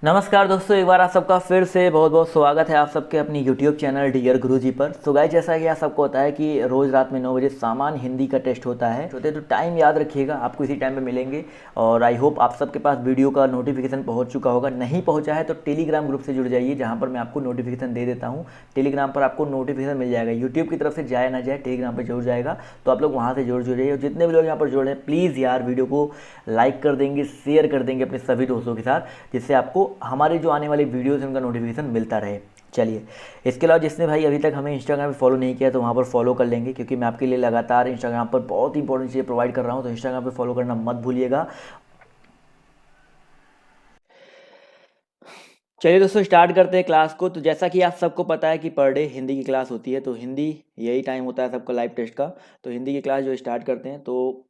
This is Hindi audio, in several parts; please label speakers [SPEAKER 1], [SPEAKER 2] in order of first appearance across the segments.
[SPEAKER 1] नमस्कार दोस्तों, एक बार आप सबका फिर से बहुत बहुत स्वागत है आप सबके अपनी यूट्यूब चैनल डियर गुरुजी पर। तो गाइस, जैसा कि आप सबको होता है कि रोज़ रात में 9 बजे सामान्य हिंदी का टेस्ट होता है तो टाइम याद रखिएगा, आपको इसी टाइम पे मिलेंगे। और आई होप आप सबके पास वीडियो का नोटिफिकेशन पहुंच चुका होगा। नहीं पहुंचा है तो टेलीग्राम ग्रुप से जुड़ जाइए, जहाँ पर मैं आपको नोटिफिकेशन दे देता हूँ। टेलीग्राम पर आपको नोटिफिकेशन मिल जाएगा, यूट्यूब की तरफ से जाए ना जाए, टेलीग्राम पर जरूर जाएगा। तो आप लोग वहाँ से जुड़ जाइए। और जितने भी लोग यहाँ पर जुड़ रहे हैं, प्लीज़ यार वीडियो को लाइक कर देंगे, शेयर कर देंगे अपने सभी दोस्तों के साथ, जिससे आपको हमारे जो आने वाली वीडियोस हैं उनका नोटिफिकेशन मिलता रहे। चलिए, इसके अलावा जिसने भाई अभी तक हमें इंस्टाग्राम पे फॉलो नहीं किया तो वहाँ पर फॉलो कर लेंगे, क्योंकि मैं आपके लिए लगातार इंस्टाग्राम पर बहुत इंपॉर्टेंट चीज़ें प्रोवाइड कर रहा हूँ। तो इंस्टाग्राम पे फॉलो करना मत भूलिएगा। चलिए दोस्तों, स्टार्ट करते हैं क्लास को। तो जैसा कि आप सबको पता है कि पर डे हिंदी की क्लास होती है, तो हिंदी यही टाइम होता है सबका लाइव टेस्ट का। तो हिंदी की क्लास जो स्टार्ट करते हैं, तो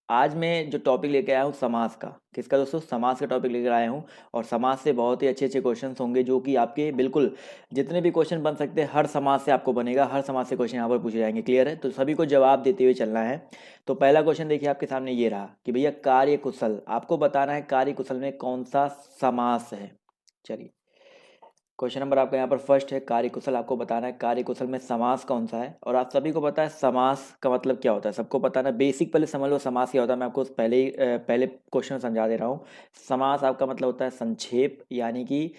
[SPEAKER 1] आज मैं जो टॉपिक लेके आया हूँ समास का। किसका दोस्तों? समास का टॉपिक लेकर आया हूँ। और समास से बहुत ही अच्छे अच्छे क्वेश्चंस होंगे, जो कि आपके बिल्कुल जितने भी क्वेश्चन बन सकते हैं हर समास से आपको बनेगा, हर समास से क्वेश्चन यहाँ पर पूछे जाएंगे। क्लियर है? तो सभी को जवाब देते हुए चलना है। तो पहला क्वेश्चन देखिए आपके सामने ये रहा कि भैया कार्य कुशल, आपको बताना है कार्य कुशल में कौन सा समास है। चलिए, क्वेश्चन नंबर आपका यहाँ पर फर्स्ट है, कार्यकुशल। आपको बताना है कार्यकुशल में समास कौन सा है। और आप सभी को पता है समास का मतलब क्या होता है, सबको पता है ना। बेसिक पहले समझ लो समास क्या होता है। मैं आपको पहले क्वेश्चन समझा दे रहा हूँ। समास आपका मतलब होता है संक्षेप, यानी कि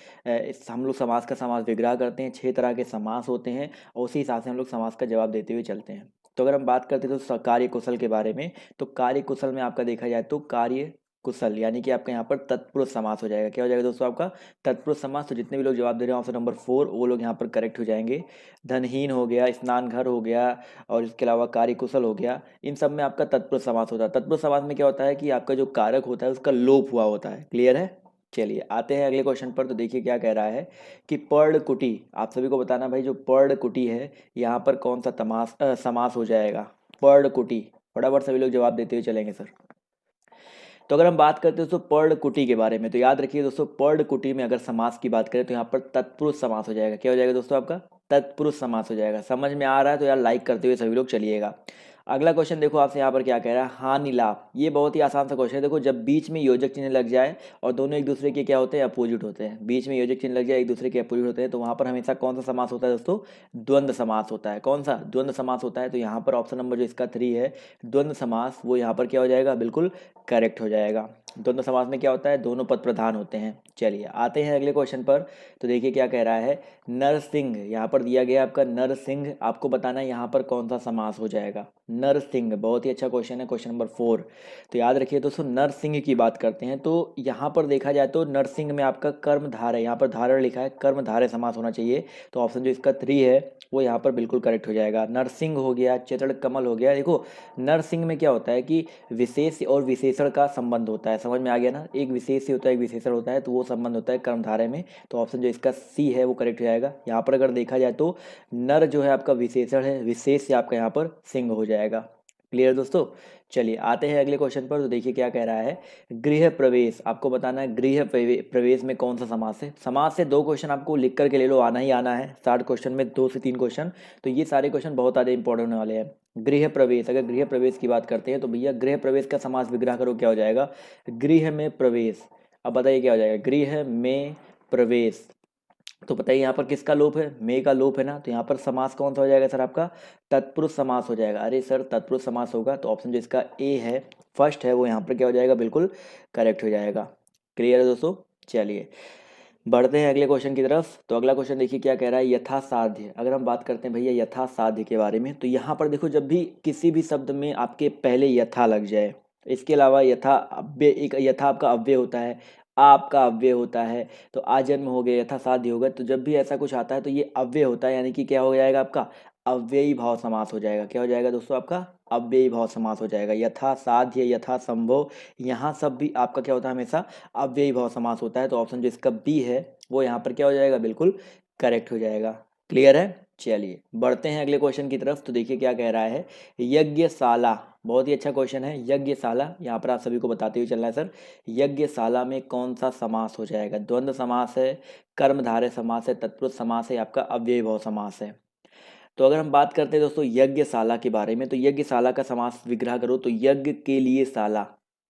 [SPEAKER 1] हम लोग समास का समास विग्रह करते हैं। 6 तरह के समास होते हैं और उसी हिसाब से हम लोग समास का जवाब देते हुए चलते हैं। तो अगर हम बात करते हैं तो कार्यकुशल के बारे में, तो कार्यकुशल में आपका देखा जाए तो कार्य कुशल यानी कि आपका यहाँ पर तत्पुरुष समास हो जाएगा। क्या हो जाएगा दोस्तों? आपका तत्पुरुष समास। तो जितने भी लोग जवाब दे रहे हैं ऑप्शन नंबर 4, वो लोग यहाँ पर करेक्ट हो जाएंगे। धनहीन हो गया, स्नान घर हो गया, और इसके अलावा कार्यकुशल हो गया। इन सब में आपका तत्पुरुष समास होता है। तत्पुरुष समास में क्या होता है कि आपका जो कारक होता है उसका लोप हुआ होता है। क्लियर है? चलिए आते हैं अगले क्वेश्चन पर। तो देखिए क्या कह रहा है कि पर्ण कुटी। आप सभी को बताना भाई, जो पर्ण कुटी है यहाँ पर कौन सा समास हो जाएगा। पर्ण कुटी, फटाफट सभी लोग जवाब देते हुए चलेंगे सर। तो अगर हम बात करते हैं दोस्तों पर्ण कुटी के बारे में, तो याद रखिए दोस्तों, पर्ण कुटी में अगर समास की बात करें तो यहाँ पर तत्पुरुष समास हो जाएगा। क्या हो जाएगा दोस्तों? आपका तत्पुरुष समास हो जाएगा। समझ में आ रहा है तो यार लाइक करते हुए सभी लोग चलिएगा। अगला क्वेश्चन देखो आपसे यहाँ पर क्या कह रहा है, हानि लाभ। ये बहुत ही आसान सा क्वेश्चन है। देखो, जब बीच में योजक चिन्ह लग जाए और दोनों एक दूसरे के क्या होते हैं, अपोजिट होते हैं। बीच में योजक चिन्ह लग जाए, एक दूसरे के अपोजिट होते हैं, तो वहाँ पर हमेशा कौन सा समास होता है दोस्तों? द्वंद्व समास होता है। कौन सा? द्वंद्व समास होता है। तो यहाँ पर ऑप्शन नंबर जो इसका 3 है, द्वंद्व समास, वो यहाँ पर क्या हो जाएगा? बिल्कुल करेक्ट हो जाएगा। द्वंद्व समास में क्या होता है? दोनों पद प्रधान होते हैं। चलिए आते हैं अगले क्वेश्चन पर। तो देखिए क्या कह रहा है, नरसिंह। यहाँ पर दिया गया आपका नरसिंह। आपको बताना है यहाँ पर कौन सा समास हो जाएगा। नरसिंह बहुत ही अच्छा क्वेश्चन है, क्वेश्चन नंबर 4। तो याद रखिए दोस्तों, नरसिंह की बात करते हैं तो यहाँ पर देखा जाए तो नरसिंह में आपका कर्मधारय, यहाँ पर धारय लिखा है, कर्मधारय समास होना चाहिए। तो ऑप्शन जो इसका 3 है वो यहाँ पर बिल्कुल करेक्ट हो जाएगा। नरसिंह हो गया, चरण कमल हो गया। देखो, नरसिंह में क्या होता है कि विशेष और विशेषण का संबंध होता है। समझ में आ गया ना? एक विशेष होता है, एक विशेषण होता है, तो वो संबंध होता है कर्मधारय में। तो ऑप्शन जो इसका सी है वो करेक्ट हो जाएगा। यहाँ पर अगर देखा जाए तो नर जो है आपका विशेषण है, विशेष से आपका यहाँ पर सिंह हो जाएगा। क्लियर दोस्तों? चलिए आते हैं अगले क्वेश्चन पर। तो देखिए क्या कह रहा है, गृह प्रवेश। आपको बताना है गृह प्रवेश में कौन सा समास है। समास से 2 क्वेश्चन आपको लिख करके ले लो, आना ही आना है। 60 क्वेश्चन में 2 से 3 क्वेश्चन, तो ये सारे क्वेश्चन बहुत ज़्यादा इंपॉर्टेंट होने वाले हैं। गृह प्रवेश, अगर गृह प्रवेश की बात करते हैं तो भैया गृह प्रवेश का समास विग्रह करो, क्या हो जाएगा? गृह में प्रवेश। अब बताइए क्या हो जाएगा? गृह में प्रवेश। तो बताइए यहाँ पर किसका लोप है? मे का लोप है ना। तो यहाँ पर समास कौन सा हो जाएगा सर? आपका तत्पुरुष समास हो जाएगा। अरे सर, तत्पुरुष समास होगा तो ऑप्शन जो इसका ए है, फर्स्ट है, वो यहाँ पर क्या हो जाएगा? बिल्कुल करेक्ट हो जाएगा। क्लियर है दोस्तों? चलिए बढ़ते हैं अगले क्वेश्चन की तरफ। तो अगला क्वेश्चन देखिए क्या कह रहा है, यथासाध्य। अगर हम बात करते हैं भैया यथासाध्य के बारे में, तो यहाँ पर देखो, जब भी किसी भी शब्द में आपके पहले यथा लग जाए, इसके अलावा यथा अव्यय, एक यथा आपका अव्यय होता है, आपका अव्यय होता है, तो आजन्म हो गया, यथा साध्य होगा। तो जब भी ऐसा कुछ आता है तो ये अव्यय होता है, यानी कि क्या हो जाएगा? आपका अव्ययी भाव समास हो जाएगा। क्या हो जाएगा दोस्तों? आपका अव्ययी भाव समास हो जाएगा। यथा साध्य, यथा संभव, यहाँ सब भी आपका क्या होता है? हमेशा अव्ययी भाव समास होता है। तो ऑप्शन जो इसका बी है वो यहाँ पर क्या हो जाएगा? बिल्कुल करेक्ट हो जाएगा। क्लियर है? चलिए बढ़ते हैं अगले क्वेश्चन की तरफ। तो देखिए क्या कह रहा है, यज्ञशाला। बहुत ही अच्छा क्वेश्चन है, यज्ञशाला। यहाँ पर आप सभी को बताते हुए चलना है सर, यज्ञशाला में कौन सा समास हो जाएगा? द्वंद्व समास है, कर्मधारय समास है, तत्पुरुष समास है, आपका अव्ययी भाव समास है। तो अगर हम बात करते हैं दोस्तों यज्ञशाला के बारे में, तो यज्ञशाला का समास विग्रह करो तो यज्ञ के लिए शाला,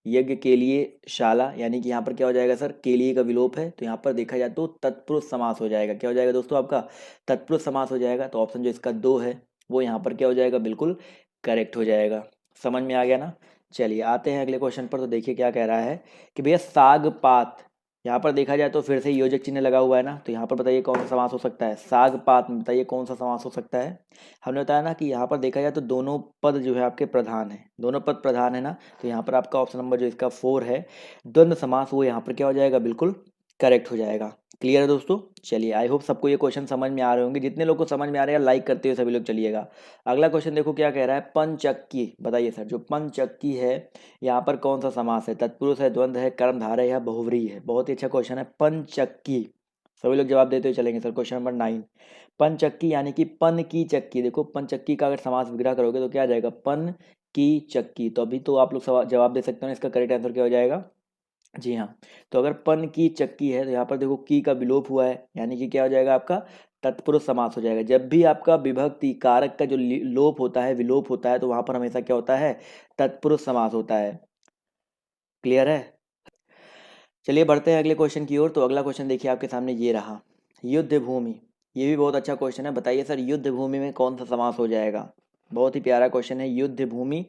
[SPEAKER 1] यज्ञ के लिए शाला, यानी कि यहाँ पर क्या हो जाएगा सर, के लिए का विलोप है, तो यहाँ पर देखा जाए तो तत्पुरुष समास हो जाएगा। क्या हो जाएगा दोस्तों आपका, तत्पुरुष समास हो जाएगा। तो ऑप्शन जो इसका 2 है वो यहाँ पर क्या हो जाएगा, बिल्कुल करेक्ट हो जाएगा। समझ में आ गया ना। चलिए आते हैं अगले क्वेश्चन पर। तो देखिए क्या कह रहा है कि भैया साग पात, यहाँ पर देखा जाए तो फिर से योजक चिन्ह लगा हुआ है ना, तो यहाँ पर बताइए कौन सा समास हो सकता है। साग पात में बताइए कौन सा समास हो सकता है। हमने बताया ना कि यहाँ पर देखा जाए तो दोनों पद जो है आपके प्रधान है, दोनों पद प्रधान है ना, तो यहाँ पर आपका ऑप्शन नंबर जो इसका 4 है द्वंद्व समास, वो यहाँ पर क्या हो जाएगा, बिल्कुल करेक्ट हो जाएगा। क्लियर है दोस्तों। चलिए आई होप सबको ये क्वेश्चन समझ में आ रहे होंगे। जितने लोग को समझ में आ रहे हैं लाइक करते हुए सभी लोग चलिएगा। अगला क्वेश्चन देखो क्या कह रहा है, पंचक्की। बताइए सर जो पंचक्की है यहाँ पर कौन सा समास है, तत्पुरुष है, द्वंद्व है, कर्मधारय है या बहुव्रीहि है। बहुत ही अच्छा क्वेश्चन है पंचक्की। सभी लोग जवाब देते हुए चलेंगे सर। क्वेश्चन नंबर 9, पंचक्की यानी कि पन की चक्की। देखो पंचक्की का अगर समास विग्रह करोगे तो क्या आ जाएगा, पन की चक्की। तो अभी तो आप लोग जवाब दे सकते हो, इसका करेक्ट आंसर क्या हो जाएगा। जी हाँ, तो अगर पन की चक्की है तो यहाँ पर देखो की का विलोप हुआ है, यानी कि क्या हो जाएगा आपका तत्पुरुष समास हो जाएगा। जब भी आपका विभक्ति कारक का जो लोप होता है, विलोप होता है, तो वहां पर हमेशा क्या होता है, तत्पुरुष समास होता है। क्लियर है। चलिए बढ़ते हैं अगले क्वेश्चन की ओर। तो अगला क्वेश्चन देखिए आपके सामने ये रहा, युद्ध भूमि। ये भी बहुत अच्छा क्वेश्चन है। बताइए सर युद्ध भूमि में कौन सा समास हो जाएगा। बहुत ही प्यारा क्वेश्चन है, युद्ध भूमि।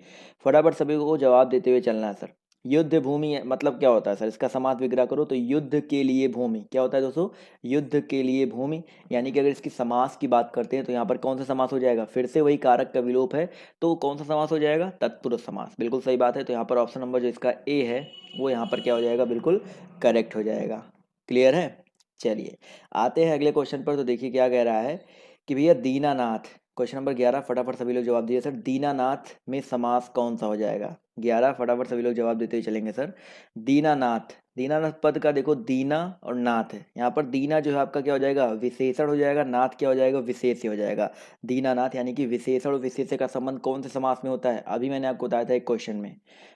[SPEAKER 1] फटाफट सभी को जवाब देते हुए चलना है सर। युद्ध भूमि मतलब क्या होता है सर, इसका समास विग्रह करो तो युद्ध के लिए भूमि। क्या होता है दोस्तों, युद्ध के लिए भूमि। यानी कि अगर इसकी समास की बात करते हैं तो यहाँ पर कौन सा समास हो जाएगा, फिर से वही कारक का विलोप है, तो कौन सा समास हो जाएगा, तत्पुरुष समास। बिल्कुल सही बात है। तो यहाँ पर ऑप्शन नंबर जो इसका ए है वो यहाँ पर क्या हो जाएगा, बिल्कुल करेक्ट हो जाएगा। क्लियर है। चलिए आते हैं अगले क्वेश्चन पर। तो देखिए क्या कह रहा है कि भैया दीनानाथ, क्वेश्चन नंबर 11। फटाफट सभी लोग जवाब दिए सर, दीनानाथ में समास कौन सा हो जाएगा। 11 फटाफट सभी लोग जवाब देते हुए चलेंगे सर। दीनानाथ, दीनानाथ पद का देखो दीना और नाथ है, यहाँ पर दीना जो है आपका क्या हो जाएगा, विशेषण हो जाएगा, नाथ क्या हो जाएगा, विशेष हो जाएगा। दीनानाथ यानी कि विशेषण और विशेष का संबंध कौन से समास में होता है, अभी मैंने आपको बताया था एक क्वेश्चन में।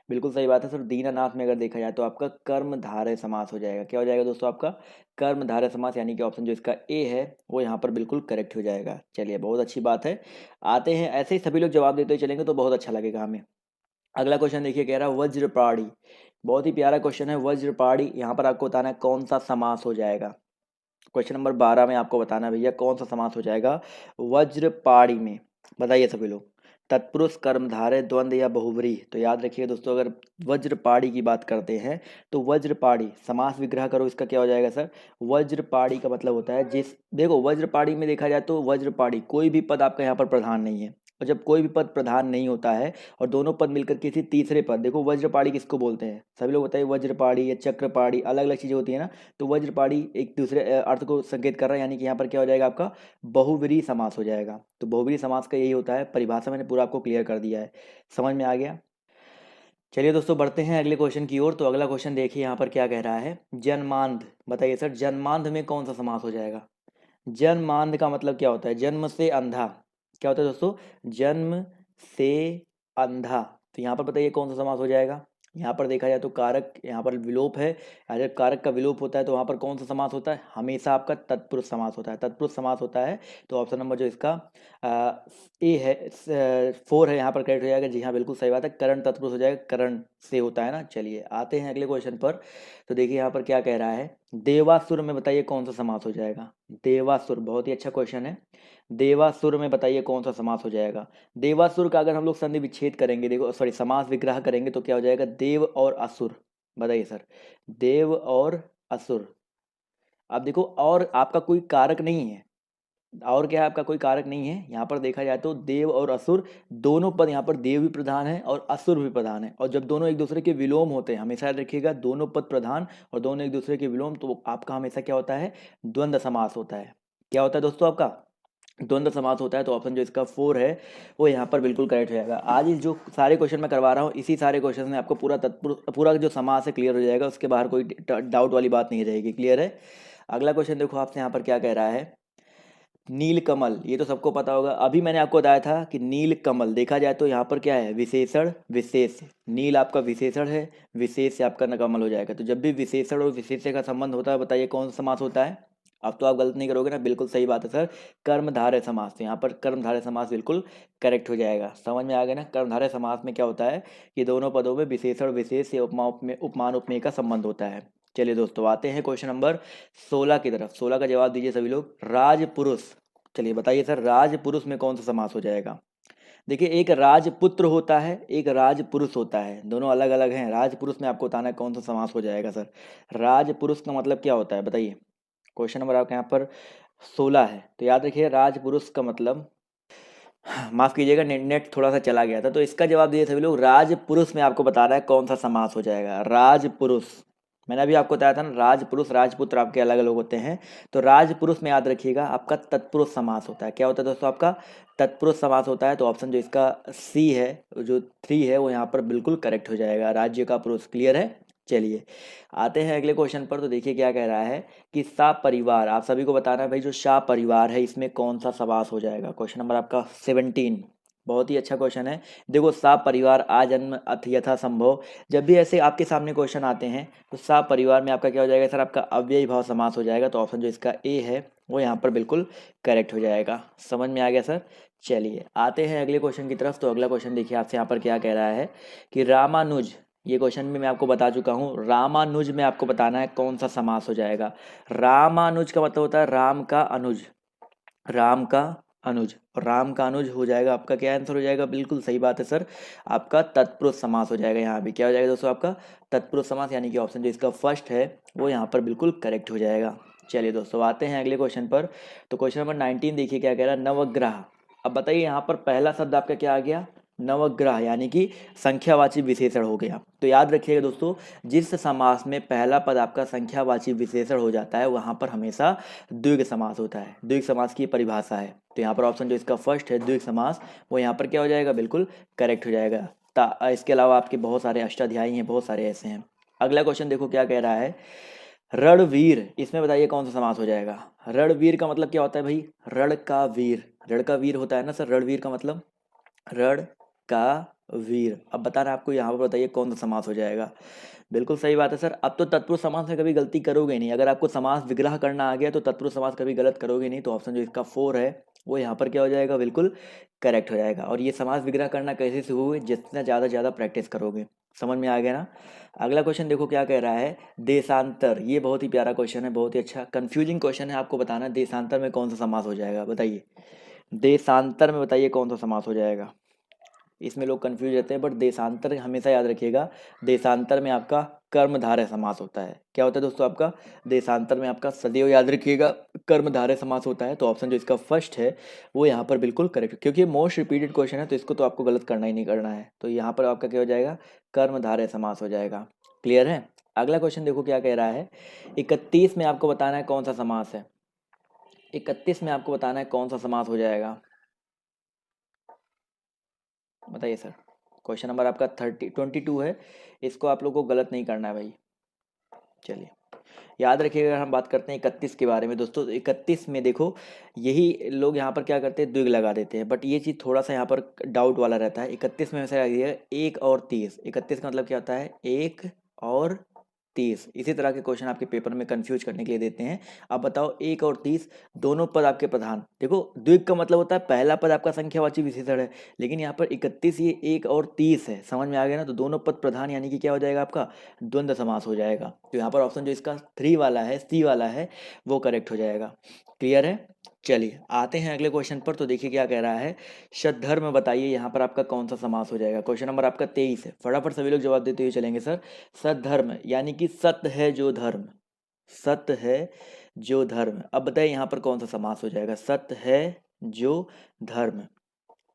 [SPEAKER 1] बिल्कुल सही बात है सर। दीनानाथ में अगर देखा जाए तो आपका कर्मधारय समास हो जाएगा। क्या हो जाएगा दोस्तों आपका, कर्मधारय समास, यानी कि ऑप्शन जो इसका ए है वो यहाँ पर बिल्कुल करेक्ट हो जाएगा। चलिए बहुत अच्छी बात है। आते हैं, ऐसे ही सभी लोग जवाब देते हुए चलेंगे तो बहुत अच्छा लगेगा हमें। अगला क्वेश्चन देखिए कह रहा है वज्रपाणी। बहुत ही प्यारा क्वेश्चन है वज्रपाणी। यहाँ पर आपको बताना है कौन सा समास हो जाएगा। क्वेश्चन नंबर 12 में आपको बताना है भैया कौन सा समास हो जाएगा वज्रपाणी में। बताइए सभी लोग, तत्पुरुष, कर्मधारय, द्वंद्व या बहुव्रीहि। तो याद रखिए दोस्तों, अगर वज्रपाणी की बात करते हैं तो वज्रपाणी समास विग्रह करो, इसका क्या हो जाएगा सर, वज्रपाणी का मतलब होता है जिस, देखो वज्रपाणी में देखा जाए तो वज्रपाणी कोई भी पद आपका यहाँ पर प्रधान नहीं है। और जब कोई भी पद प्रधान नहीं होता है और दोनों पद मिलकर किसी तीसरे पद, देखो वज्रपाणी किसको बोलते हैं, सभी लोग बताइए, वज्रपाणी या चक्रपाणी, अलग अलग चीजें होती है ना। तो वज्रपाणी एक दूसरे अर्थ को संकेत कर रहा है, यानी कि यहाँ पर क्या हो जाएगा आपका बहुव्रीहि समास हो जाएगा। तो बहुव्रीहि समास का यही होता है, परिभाषा मैंने पूरा आपको क्लियर कर दिया है। समझ में आ गया। चलिए दोस्तों बढ़ते हैं अगले क्वेश्चन की ओर। तो अगला क्वेश्चन देखिए यहाँ पर क्या कह रहा है, जन्मांध। बताइए सर जन्मांध में कौन सा समास हो जाएगा। जन्मांध का मतलब क्या होता है, जन्म से अंधा। क्या होता है दोस्तों, जन्म से अंधा। तो यहाँ पर बताइए कौन सा समास हो जाएगा। यहाँ पर देखा जाए तो कारक यहाँ पर विलोप है, अगर कारक का विलोप होता है तो वहाँ पर कौन सा समास होता है, हमेशा आपका तत्पुरुष समास होता है, तत्पुरुष समास होता है। तो ऑप्शन नंबर जो इसका ए है, 4 है, यहाँ पर करेक्ट हो जाएगा। जी हाँ बिल्कुल सही बात है, करण तत्पुरुष हो जाएगा, करण से होता है ना। चलिए आते हैं अगले क्वेश्चन पर। तो देखिए यहाँ पर क्या कह रहा है, देवासुर में बताइए कौन सा समास हो जाएगा। देवासुर बहुत ही अच्छा क्वेश्चन है। देवासुर में बताइए कौन सा समास हो जाएगा। देवासुर का अगर हम लोग संधि विच्छेद करेंगे, देखो सॉरी समास विग्रह करेंगे तो क्या हो जाएगा, देव और असुर। बताइए सर, देव और असुर। अब देखो और आपका कोई कारक नहीं है, और क्या है आपका कोई कारक नहीं है। यहाँ पर देखा जाए तो देव और असुर दोनों पद, यहाँ पर देव भी प्रधान है और असुर भी प्रधान है, और जब दोनों एक दूसरे के विलोम होते हैं, हमेशा याद रखिएगा दोनों पद प्रधान और दोनों एक दूसरे के विलोम, तो आपका हमेशा क्या होता है, द्वंद्व समास होता है। क्या होता है दोस्तों आपका, द्वंद्व समास होता है। तो ऑप्शन जो इसका 4 है वो यहाँ पर बिल्कुल करेक्ट हो जाएगा। आज इस जो सारे क्वेश्चन मैं करवा रहा हूँ, इसी सारे क्वेश्चन में आपको पूरा पूरा जो समास है क्लियर हो जाएगा, उसके बाहर कोई डाउट वाली बात नहीं रहेगी। क्लियर है। अगला क्वेश्चन देखो आपसे यहाँ पर क्या कह रहा है, नीलकमल। ये तो सबको पता होगा, अभी मैंने आपको बताया था कि नीलकमल देखा जाए तो यहाँ पर क्या है, विशेषण विशेष। नील आपका विशेषण है, विशेष से आपका न कमल हो जाएगा। तो जब भी विशेषण और विशेष का संबंध होता है बताइए कौन सा समास होता है, अब तो आप गलत नहीं करोगे ना, बिल्कुल सही बात है सर, कर्मधारय समास। तो यहाँ पर कर्मधारय समास बिल्कुल करेक्ट हो जाएगा। समझ में आ गया ना। कर्मधारय समास में क्या होता है कि दोनों पदों में विशेषण विशेष या उपमान उपमेय का संबंध होता है। चलिए दोस्तों, आते हैं क्वेश्चन नंबर 16 की तरफ। 16 का जवाब दीजिए सभी लोग। राजपुरुष, चलिए बताइए सर, राजपुरुष में कौन सा समास हो जाएगा। देखिए, एक राजपुत्र होता है, एक राजपुरुष होता है, दोनों अलग अलग हैं। राजपुरुष में आपको बताना है कौन सा समास हो जाएगा सर। राजपुरुष का मतलब क्या होता है बताइए। क्वेश्चन नंबर आपके यहाँ पर 16 है, तो याद रखिए राजपुरुष का मतलब, माफ कीजिएगा नेट थोड़ा सा चला गया था। तो इसका जवाब दिए सभी लोग। राजपुरुष में आपको बता रहा है कौन सा समास हो जाएगा। राजपुरुष, मैंने अभी आपको बताया था ना, राजपुरुष राजपुत्र आपके अलग अलग होते हैं। तो राजपुरुष में याद रखिएगा आपका तत्पुरुष समास होता है। क्या होता है दोस्तों आपका तत्पुरुष समास होता है। तो ऑप्शन जो इसका सी है, जो 3 है, वो यहाँ पर बिल्कुल करेक्ट हो जाएगा। राज्य का पुरुष। क्लियर है। चलिए आते हैं अगले क्वेश्चन पर। तो देखिए क्या कह रहा है कि सा परिवार, आप सभी को बताना है भाई, जो शाह परिवार है इसमें कौन सा समास हो जाएगा। क्वेश्चन नंबर आपका 17, बहुत ही अच्छा क्वेश्चन है। देखो, सा परिवार आ जन्म अथ यथा संभव, जब भी ऐसे आपके सामने क्वेश्चन आते हैं तो सा परिवार में आपका क्या हो जाएगा सर, आपका अव्ययी भाव समास हो जाएगा। तो ऑप्शन जो इसका ए है वो यहाँ पर बिल्कुल करेक्ट हो जाएगा। समझ में आ गया सर। चलिए आते हैं अगले क्वेश्चन की तरफ। तो अगला क्वेश्चन देखिए आपसे यहाँ पर क्या कह रहा है कि रामानुज, ये क्वेश्चन में मैं आपको बता चुका हूँ। रामानुज में आपको बताना है कौन सा समास हो जाएगा। रामानुज का मतलब होता है राम का अनुज, राम का अनुज, और राम का अनुज हो जाएगा आपका क्या आंसर हो जाएगा। बिल्कुल सही बात है सर, आपका तत्पुरुष समास हो जाएगा। यहाँ भी क्या हो जाएगा दोस्तों, आपका तत्पुरुष समास, यानी कि ऑप्शन जो इसका फर्स्ट है वो यहाँ पर बिल्कुल करेक्ट हो जाएगा। चलिए दोस्तों आते हैं अगले क्वेश्चन पर। तो क्वेश्चन नंबर 19 देखिए क्या कह रहा है, नवग्रह। अब बताइए यहाँ पर पहला शब्द आपका क्या आ गया, नवग्रह, यानी कि संख्यावाची विशेषण हो गया। तो याद रखिएगा दोस्तों, जिस समास में पहला पद आपका संख्यावाची विशेषण हो जाता है वहां पर हमेशा द्विग समास होता है। द्विग समास की परिभाषा है। तो यहाँ पर ऑप्शन जो इसका फर्स्ट है द्विग समास, वो यहाँ पर क्या हो जाएगा, बिल्कुल करेक्ट हो जाएगा। इसके अलावा आपके बहुत सारे अष्टाध्यायी हैं, बहुत सारे ऐसे हैं। अगला क्वेश्चन देखो क्या कह रहा है, रणवीर, इसमें बताइए कौन सा समास हो जाएगा। रणवीर का मतलब क्या होता है भाई, रण का वीर, रण का वीर होता है ना सर, रणवीर का मतलब रण का वीर। अब बता रहे आपको यहाँ पर बताइए कौन सा समास हो जाएगा। बिल्कुल सही बात है सर, अब तो तत्पुरुष समास में कभी गलती करोगे नहीं। अगर आपको समास विग्रह करना आ गया तो तत्पुरुष समास कभी गलत करोगे नहीं। तो ऑप्शन जो इसका 4 है वो यहाँ पर क्या हो जाएगा, बिल्कुल करेक्ट हो जाएगा। और ये समास विग्रह करना कैसे सीखोगे, जितना ज़्यादा प्रैक्टिस करोगे। समझ में आ गया ना। अगला क्वेश्चन देखो क्या कह रहा है, देशांतर। ये बहुत ही प्यारा क्वेश्चन है, बहुत ही अच्छा कंफ्यूजिंग क्वेश्चन है। आपको बताना है देशांतर में कौन सा समास हो जाएगा, बताइए। देशांतर में बताइए कौन सा समास हो जाएगा। इसमें लोग कंफ्यूज रहते हैं, बट देशांतर हमेशा याद रखिएगा, देशांतर में आपका कर्मधारय समास होता है। क्या होता है दोस्तों आपका, देशांतर में आपका सदैव याद रखिएगा कर्मधारय समास होता है। तो ऑप्शन जो इसका फर्स्ट है वो यहाँ पर बिल्कुल करेक्ट, क्योंकि मोस्ट रिपीटेड क्वेश्चन है तो इसको तो आपको गलत करना ही नहीं करना है। तो यहाँ पर आपका क्या हो जाएगा, कर्मधारय समास हो जाएगा। क्लियर है। अगला क्वेश्चन देखो क्या कह रहा है, 31 में आपको बताना है कौन सा समास है। 31 में आपको बताना है कौन सा समास हो जाएगा, बताइए सर। क्वेश्चन नंबर आपका 22 है, इसको आप लोग को गलत नहीं करना है भाई। चलिए याद रखिएगा, हम बात करते हैं 31 के बारे में दोस्तों। 31 में देखो, यही लोग यहाँ पर क्या करते हैं, द्विग लगा देते हैं, बट ये चीज़ थोड़ा सा यहाँ पर डाउट वाला रहता है। 31 में ऐसा है 1 और 30। 31 का मतलब क्या होता है, 1 और 30। इसी तरह के क्वेश्चन आपके पेपर में कंफ्यूज करने के लिए देते हैं। अब बताओ 1 और 30 दोनों पद आपके प्रधान। देखो द्विग का मतलब होता है पहला पद आपका संख्यावाची विशेषण है, लेकिन यहाँ पर 31 ये 1 और 30 है। समझ में आ गया ना। तो दोनों पद प्रधान, यानी कि क्या हो जाएगा आपका द्वंद्व समास हो जाएगा। तो यहाँ पर ऑप्शन जो इसका 3 वाला है, सी वाला है, वो करेक्ट हो जाएगा। क्लियर है। चलिए आते हैं अगले क्वेश्चन पर। तो देखिए क्या कह रहा है, सद्धर्म बताइए यहाँ पर आपका कौन सा समास हो जाएगा। क्वेश्चन नंबर आपका 23 है, फटाफट सभी लोग जवाब देते हुए चलेंगे सर। सद्धर्म यानी कि सत्य है जो धर्म, सत्य है जो धर्म। अब बताइए यहाँ पर कौन सा समास हो जाएगा, सत्य है जो धर्म।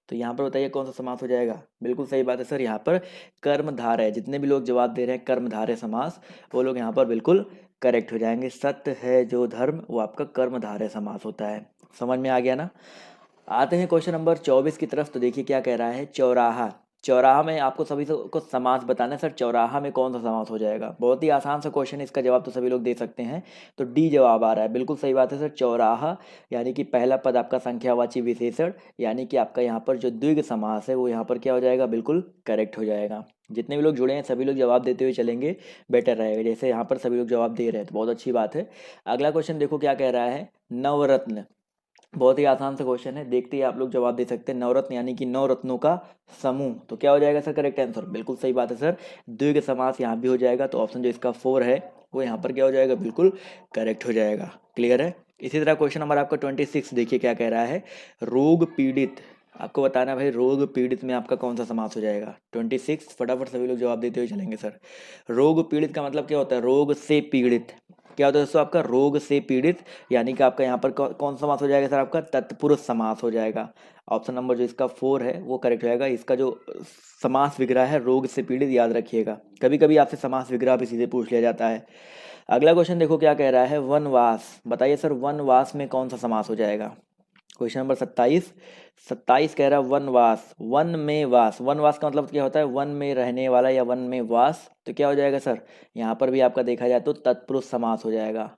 [SPEAKER 1] तो यहाँ पर बताइए कौन सा समास हो जाएगा। बिल्कुल सही बात है सर, यहाँ पर कर्मधारय। जितने भी लोग जवाब दे रहे हैं कर्मधारय समास, वो लोग यहाँ पर बिल्कुल करेक्ट हो जाएंगे। सत्य है जो धर्म, वो आपका कर्मधारय समास होता है। समझ में आ गया ना। आते हैं क्वेश्चन नंबर 24 की तरफ। तो देखिए क्या कह रहा है, चौराहा। चौराहा में आपको सभी को समास बताना है सर, चौराहा में कौन सा समास हो जाएगा। बहुत ही आसान सा क्वेश्चन है, इसका जवाब तो सभी लोग दे सकते हैं। तो डी जवाब आ रहा है, बिल्कुल सही बात है सर। चौराहा यानी कि पहला पद आपका संख्यावाची विशेषण, यानी कि आपका यहाँ पर जो द्विग समास है वो यहाँ पर क्या हो जाएगा, बिल्कुल करेक्ट हो जाएगा। जितने भी लोग जुड़े हैं सभी लोग जवाब देते हुए चलेंगे, बेटर रहेगा। जैसे यहाँ पर सभी लोग जवाब दे रहे हैं तो बहुत अच्छी बात है। अगला क्वेश्चन देखो क्या कह रहा है, नवरत्न। बहुत ही आसान सा क्वेश्चन है, देखते ही आप लोग जवाब दे सकते हैं। नवरत्न यानी कि नौ रत्नों का समूह, तो क्या हो जाएगा सर करेक्ट आंसर, बिल्कुल सही बात है सर। द्विग समास यहाँ भी हो जाएगा, तो ऑप्शन जो इसका 4 है वो यहाँ पर क्या हो जाएगा, बिल्कुल करेक्ट हो जाएगा। क्लियर है। इसी तरह क्वेश्चन नंबर आपका 26 देखिए क्या कह रहा है, रोग पीड़ित। आपको बताना है भाई रोग पीड़ित में आपका कौन सा समास हो जाएगा। 26 फटाफट सभी लोग जवाब देते हुए चलेंगे सर। रोग पीड़ित का मतलब क्या होता है, रोग से पीड़ित। क्या होता है दोस्तों आपका, रोग से पीड़ित, यानी कि आपका यहाँ पर कौन सा समास हो जाएगा सर, आपका तत्पुरुष समास हो जाएगा। ऑप्शन नंबर जो इसका 4 है वो करेक्ट हो जाएगा। इसका जो समास विग्रह है रोग से पीड़ित, याद रखिएगा, कभी कभी आपसे समास विग्रह भी सीधे पूछ लिया जाता है। अगला क्वेश्चन देखो क्या कह रहा है, वनवास। बताइए सर वनवास में कौन सा समास हो जाएगा। क्वेश्चन नंबर 27 कह रहा है वनवास, वन में वास। वनवास का मतलब क्या होता है, वन में रहने वाला या वन में वास। तो क्या हो जाएगा सर, यहाँ पर भी आपका देखा जाए तो तत्पुरुष समास हो जाएगा।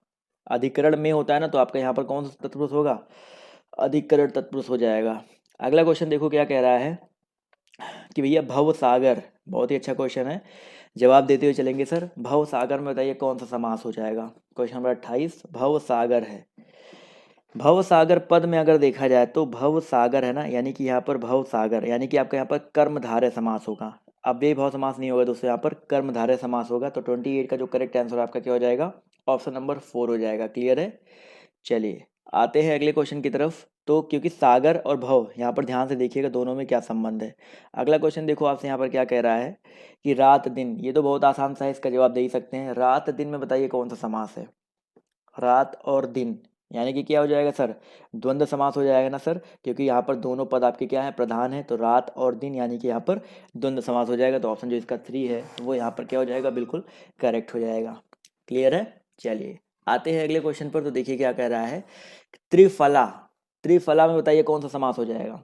[SPEAKER 1] अधिकरण में होता है ना, तो आपका यहाँ पर कौन सा तत्पुरुष होगा, अधिकरण तत्पुरुष हो जाएगा। अगला क्वेश्चन देखो क्या कह रहा है कि भैया भव सागर। बहुत ही अच्छा क्वेश्चन है, जवाब देते हुए चलेंगे सर। भव सागर में बताइए कौन सा समास हो जाएगा। क्वेश्चन नंबर 28 भव सागर है। भव सागर पद में अगर देखा जाए तो भव सागर है ना, यानी कि यहाँ पर भव सागर यानी कि आपका यहाँ पर कर्मधारय समास होगा। अब ये भाव समास नहीं होगा दोस्तों, यहाँ पर कर्मधारय समास होगा। तो 28 का जो करेक्ट आंसर आपका क्या हो जाएगा, ऑप्शन नंबर 4 हो जाएगा। क्लियर है। चलिए आते हैं अगले क्वेश्चन की तरफ। तो क्योंकि सागर और भव यहाँ पर ध्यान से देखिएगा दोनों में क्या संबंध है। अगला क्वेश्चन देखो आपसे यहाँ पर क्या कह रहा है कि रात दिन। ये तो बहुत आसान सा है, इसका जवाब दे ही सकते हैं। रात दिन में बताइए कौन सा समास है। रात और दिन यानी कि क्या हो जाएगा सर, द्वंद्व समास हो जाएगा ना सर, क्योंकि यहाँ पर दोनों पद आपके क्या है, प्रधान है। तो रात और दिन यानी कि यहाँ पर द्वंद्व समास हो जाएगा। तो ऑप्शन जो इसका 3 है वो यहाँ पर क्या हो जाएगा, बिल्कुल करेक्ट हो जाएगा। क्लियर है। चलिए आते हैं अगले क्वेश्चन पर। तो देखिए क्या कह रहा है, त्रिफला। त्रिफला में बताइए कौन सा समास हो जाएगा,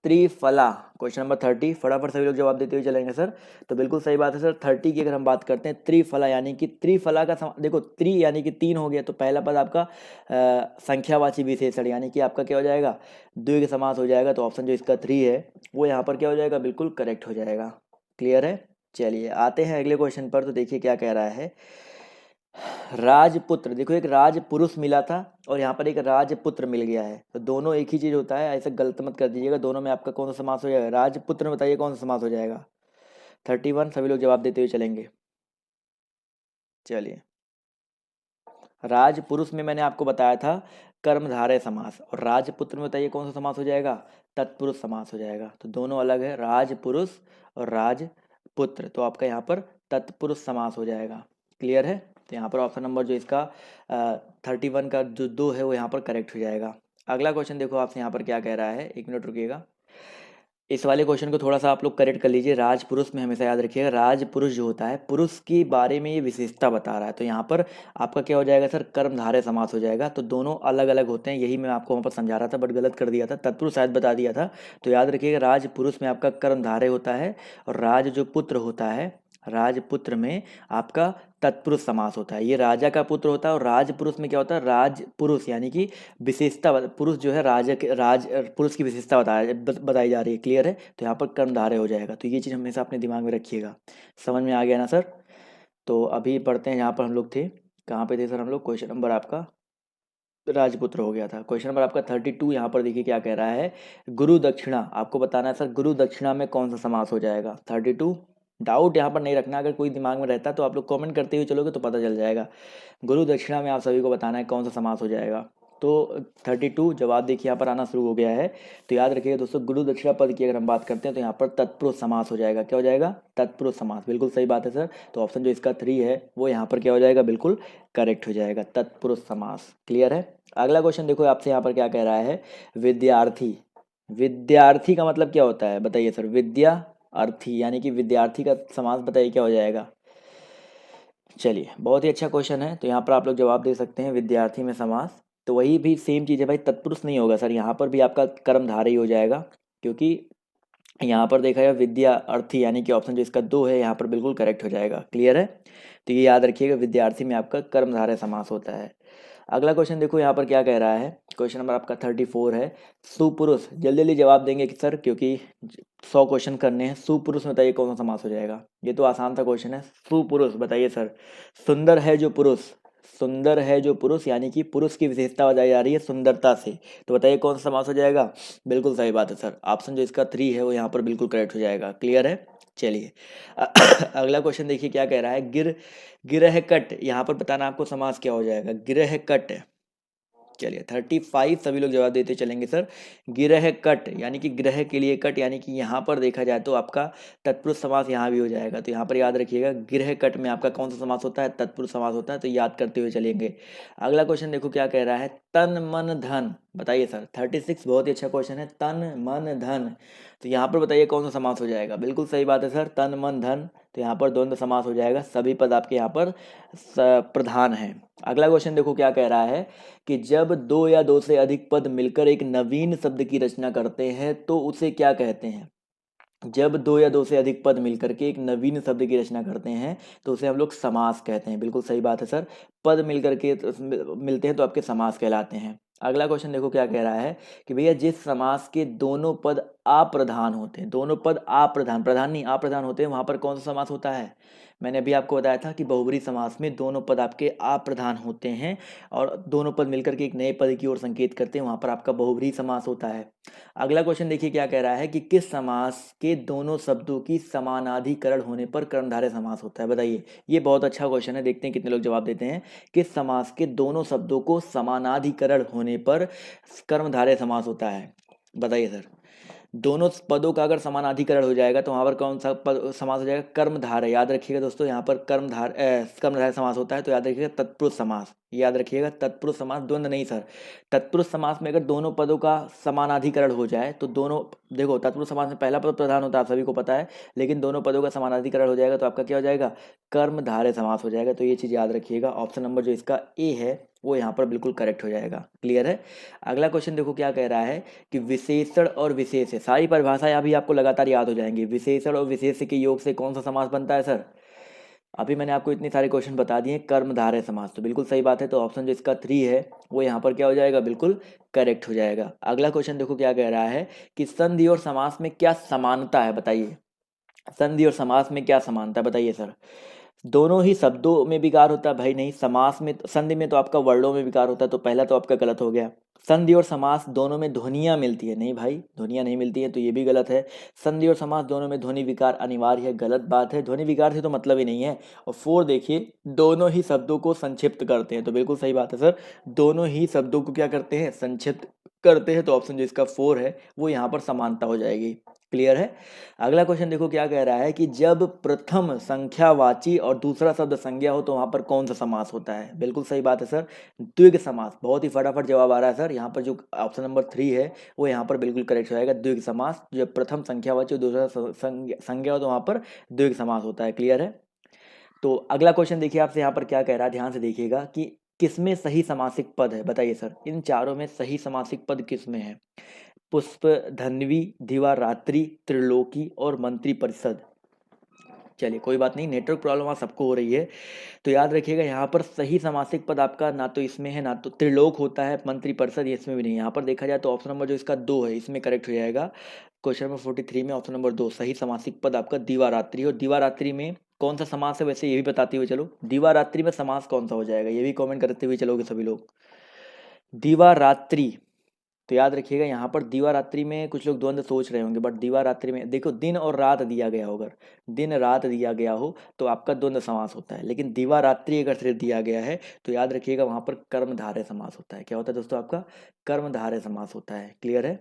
[SPEAKER 1] त्रिफला। क्वेश्चन नंबर 30 फटाफट सभी लोग जवाब देते हुए चलेंगे सर। तो बिल्कुल सही बात है सर। 30 की अगर हम बात करते हैं, त्रिफला यानी कि त्रिफला का देखो त्रि यानी कि 3 हो गया, तो पहला पद आपका संख्यावाची विशेषण यानी कि आपका क्या हो जाएगा, द्विग समास हो जाएगा। तो ऑप्शन जो इसका 3 है वो यहाँ पर क्या हो जाएगा, बिल्कुल करेक्ट हो जाएगा। क्लियर है। चलिए आते हैं अगले क्वेश्चन पर। तो देखिए क्या कह रहा है, राजपुत्र। देखो एक राजपुरुष मिला था और यहाँ पर एक राजपुत्र मिल गया है, तो दोनों एक ही चीज होता है, ऐसे गलत मत कर दीजिएगा। दोनों में आपका कौन सा समास हो जाएगा, राजपुत्र में बताइए कौन सा समास हो जाएगा। 31 सभी लोग जवाब देते हुए चलेंगे। चलिए राजपुरुष में मैंने आपको बताया था कर्मधारय समास, और राजपुत्र में बताइए कौन सा समास हो जाएगा, तत्पुरुष समास हो जाएगा। तो दोनों अलग है, राजपुरुष और राजपुत्र। तो आपका यहाँ पर तत्पुरुष समास हो जाएगा। क्लियर है। तो यहाँ पर ऑप्शन नंबर जो इसका 31 का जो 2 है वो यहाँ पर करेक्ट हो जाएगा। अगला क्वेश्चन देखो आपसे यहाँ पर क्या कह रहा है, एक मिनट रुकिएगा। इस वाले क्वेश्चन को थोड़ा सा आप लोग करेक्ट कर लीजिए। राजपुरुष में हमेशा याद रखिएगा, राजपुरुष जो होता है पुरुष के बारे में ये विशेषता बता रहा है। तो यहाँ पर आपका क्या हो जाएगा सर, कर्मधारय समास हो जाएगा। तो दोनों अलग अलग होते हैं, यही मैं आपको वहाँ पर समझा रहा था बट गलत कर दिया था, तत्पुरुष शायद बता दिया था। तो याद रखिएगा राजपुरुष में आपका कर्मधारय होता है, और राज जो पुत्र होता है, राजपुत्र में आपका तत्पुरुष समास होता है। ये राजा का पुत्र होता है, और राजपुरुष में क्या होता है, राजपुरुष यानी कि विशेषता, पुरुष जो है राज पुरुष की विशेषता बताई जा रही है। क्लियर है। तो यहाँ पर कर्मधारय हो जाएगा। तो ये चीज़ हमेशा अपने दिमाग में रखिएगा। समझ में आ गया ना सर। तो अभी पढ़ते हैं, यहाँ पर हम लोग थे, कहाँ पे थे सर हम लोग, क्वेश्चन नंबर आपका राजपुत्र हो गया था। क्वेश्चन नंबर आपका 32 यहाँ पर देखिए क्या कह रहा है, गुरु दक्षिणा। आपको बताना है सर गुरु दक्षिणा में कौन सा समास हो जाएगा। 32 डाउट यहाँ पर नहीं रखना, अगर कोई दिमाग में रहता तो आप लोग कमेंट करते हुए चलोगे तो पता चल जाएगा। गुरु दक्षिणा में आप सभी को बताना है कौन सा समास हो जाएगा। तो 32 जवाब देखिए यहाँ पर आना शुरू हो गया है। तो याद रखिएगा दोस्तों, गुरु दक्षिणा पद की अगर हम बात करते हैं तो यहाँ पर तत्पुरुष समास हो जाएगा। क्या हो जाएगा, तत्पुरुष समास। बिल्कुल सही बात है सर। तो ऑप्शन जो इसका 3 है वो यहाँ पर क्या हो जाएगा, बिल्कुल करेक्ट हो जाएगा, तत्पुरुष समास। क्लियर है। अगला क्वेश्चन देखो आपसे यहाँ पर क्या कह रहा है, विद्यार्थी। विद्यार्थी का मतलब क्या होता है बताइए सर, विद्या अर्थी यानी कि विद्यार्थी का समास बताइए क्या हो जाएगा। चलिए बहुत ही अच्छा क्वेश्चन है। तो यहाँ पर आप लोग जवाब दे सकते हैं विद्यार्थी में समास। तो वही भी सेम चीज़ है भाई, तत्पुरुष नहीं होगा सर, यहाँ पर भी आपका कर्मधारय हो जाएगा, क्योंकि यहाँ पर देखा जाए विद्यार्थी यानी कि ऑप्शन जो इसका 2 है यहाँ पर बिल्कुल करेक्ट हो जाएगा। क्लियर है? तो ये याद रखिएगा, विद्यार्थी में आपका कर्मधारय समास होता है। अगला क्वेश्चन देखो यहाँ पर क्या कह रहा है। क्वेश्चन नंबर आपका 34 है। सुपुरुष, जल्दी जल्दी जवाब देंगे कि सर, क्योंकि 100 क्वेश्चन करने हैं। सुपुरुष में बताइए कौन सा समास हो जाएगा। ये तो आसान सा क्वेश्चन है। सुपुरुष बताइए सर। सुंदर है जो पुरुष, सुंदर है जो पुरुष यानी कि पुरुष की विशेषता बताई जा रही है सुंदरता से, तो बताइए कौन सा समास हो जाएगा। बिल्कुल सही बात है सर, ऑप्शन जो इसका 3 है वो यहाँ पर बिल्कुल करेक्ट हो जाएगा। क्लियर है? चलिए अगला क्वेश्चन देखिए क्या कह रहा है। गिरह कट, यहाँ पर बताना आपको समास क्या हो जाएगा। गिरह कट, चलिए 35 सभी लोग जवाब देते चलेंगे सर। गिरह कट यानी कि ग्रह के लिए कट, यानी कि यहाँ पर देखा जाए तो आपका तत्पुरुष समास यहाँ भी हो जाएगा। तो यहाँ पर याद रखिएगा, गिरह कट में आपका कौन सा समास होता है, तत्पुरुष समास होता है। तो याद करते हुए चलेंगे। अगला क्वेश्चन देखो क्या कह रहा है। तन मन धन, बताइए सर। 36 बहुत ही अच्छा क्वेश्चन है। तन मन धन, तो यहाँ पर बताइए कौन सा समास हो जाएगा। बिल्कुल सही बात है सर, तन मन धन। तो यहाँ पर द्वंद्व समास हो जाएगा, सभी पद आपके यहाँ पर प्रधान है। अगला क्वेश्चन देखो क्या कह रहा है कि जब 2 या 2 से अधिक पद मिलकर एक नवीन शब्द की रचना करते हैं तो उसे क्या कहते हैं। जब 2 या 2 से अधिक पद मिलकर के एक नवीन शब्द की रचना करते हैं तो उसे हम लोग समास कहते हैं। बिल्कुल सही बात है सर, पद मिलकर के मिलते हैं तो आपके समास कहलाते हैं। अगला क्वेश्चन देखो क्या कह रहा है कि भैया जिस समास के दोनों पद अप्रधान होते हैं, दोनों पद अप्रधान, प्रधान नहीं अप्रधान होते हैं, वहां पर कौन सा समास होता है। मैंने अभी आपको बताया था कि बहुब्री समास में दोनों पद आपके अप्रधान होते हैं और दोनों पद मिलकर के एक नए पद की ओर संकेत करते हैं, वहां पर आपका बहुब्री समास होता है। अगला क्वेश्चन देखिए क्या कह रहा है कि किस समास के दोनों शब्दों की समानाधिकरण होने पर कर्मधारय समास होता है। बताइए, ये बहुत अच्छा क्वेश्चन है, देखते हैं कितने लोग जवाब देते हैं। किस समास के दोनों शब्दों को समानाधिकरण होने पर कर्मधारय समास होता है। बताइए सर। दोनों पदों का अगर समानाधिकरण हो जाएगा तो वहां पर कौन सा पद समास हो जाएगा, कर्मधारय। याद रखिएगा दोस्तों, यहाँ पर कर्मधारय समास होता है। तो याद रखिएगा तत्पुरुष समास, याद रखिएगा तत्पुरुष समास, द्वंद्व नहीं सर। तत्पुरुष समास में अगर दोनों पदों का समानाधिकरण हो जाए तो दोनों, देखो तत्पुरुष समास में पहला पद प्रधान होता है, आप सभी को पता है, लेकिन दोनों पदों का समानाधिकरण हो जाएगा तो आपका क्या हो जाएगा, कर्मधारय समास हो जाएगा। तो ये चीज याद रखिएगा, ऑप्शन नंबर जो इसका ए है वो यहाँ पर बिल्कुल करेक्ट हो जाएगा। क्लियर है? अगला क्वेश्चन देखो क्या कह रहा है कि विशेषण और विशेष, सारी परिभाषाएं अभी आपको लगातार याद हो जाएंगी। विशेषण और विशेष के योग से कौन सा समास बनता है सर। अभी मैंने आपको इतने सारे क्वेश्चन बता दिए। कर्मधारय समास, तो बिल्कुल सही बात है। तो ऑप्शन जो इसका 3 है वो यहाँ पर क्या हो जाएगा, बिल्कुल करेक्ट हो जाएगा। अगला क्वेश्चन देखो क्या कह रहा है कि संधि और समास में क्या समानता है। बताइए, संधि और समास में क्या समानता है, बताइए सर। दोनों ही शब्दों में विकार होता है भाई, नहीं। समास में, संधि में तो आपका वर्णों में विकार होता है, तो पहला तो आपका गलत हो गया। संधि और समास दोनों में ध्वनियां मिलती है, नहीं भाई, ध्वनियां नहीं मिलती है, तो ये भी गलत है। संधि और समास दोनों में ध्वनि विकार अनिवार्य है, गलत बात है। ध्वनि विकार से तो मतलब ही नहीं है। और 4 देखिए, दोनों ही शब्दों को संक्षिप्त करते हैं, तो बिल्कुल सही बात है सर, दोनों ही शब्दों को क्या करते हैं, संक्षिप्त करते हैं। तो ऑप्शन जो इसका 4 है वो यहाँ पर समानता हो जाएगी। क्लियर है? अगला क्वेश्चन देखो क्या कह रहा है कि जब प्रथम संख्यावाची और दूसरा शब्द संज्ञा हो तो वहां पर कौन सा समास होता है। बिल्कुल सही बात है सर, द्विग समास। बहुत ही फटाफट जवाब आ रहा है सर, यहाँ पर जो ऑप्शन नंबर 3 है वो यहाँ पर बिल्कुल करेक्ट हो जाएगा। द्विग समास, जब प्रथम संख्यावाची और दूसरा संज्ञा हो तो वहां पर द्विग समास होता है। क्लियर है? तो अगला क्वेश्चन देखिए आपसे यहाँ पर क्या कह रहा है, ध्यान से देखिएगा कि किसमें सही समासिक पद है। बताइए सर, इन चारों में सही समासिक पद किसमें है। पुष्प, धन्वी, दिवारात्रि, त्रिलोकी और मंत्री परिषद। चलिए कोई बात नहीं, नेटवर्क प्रॉब्लम आज सबको हो रही है, तो याद रखिएगा यहाँ पर सही समासिक पद आपका ना तो इसमें है, ना तो त्रिलोक होता है, मंत्री परिषद ये इसमें भी नहीं। यहाँ पर देखा जाए तो ऑप्शन नंबर जो इसका 2 है इसमें करेक्ट हो जाएगा। क्वेश्चन नंबर 43 में ऑप्शन नंबर 2 सही समासिक पद आपका दिवारात्रि। और दिवारात्रि में कौन सा समास है वैसे ये भी बताते हुए चलो, दिवारात्रि में समास कौन सा हो जाएगा, ये भी कमेंट करते हुए चलोगे सभी लोग। दिवारात्रि, तो याद रखिएगा यहाँ पर दिवारात्रि में कुछ लोग द्वंद्व सोच रहे होंगे, बट दिवारात्रि में देखो दिन और रात दिया गया हो, अगर दिन रात दिया गया हो तो आपका द्वंद्व समास होता है, लेकिन दिवारात्रि अगर सिर्फ दिया गया है तो याद रखिएगा वहां पर कर्मधारय समास होता है। क्या होता है दोस्तों, आपका कर्मधारय समास होता है। क्लियर है?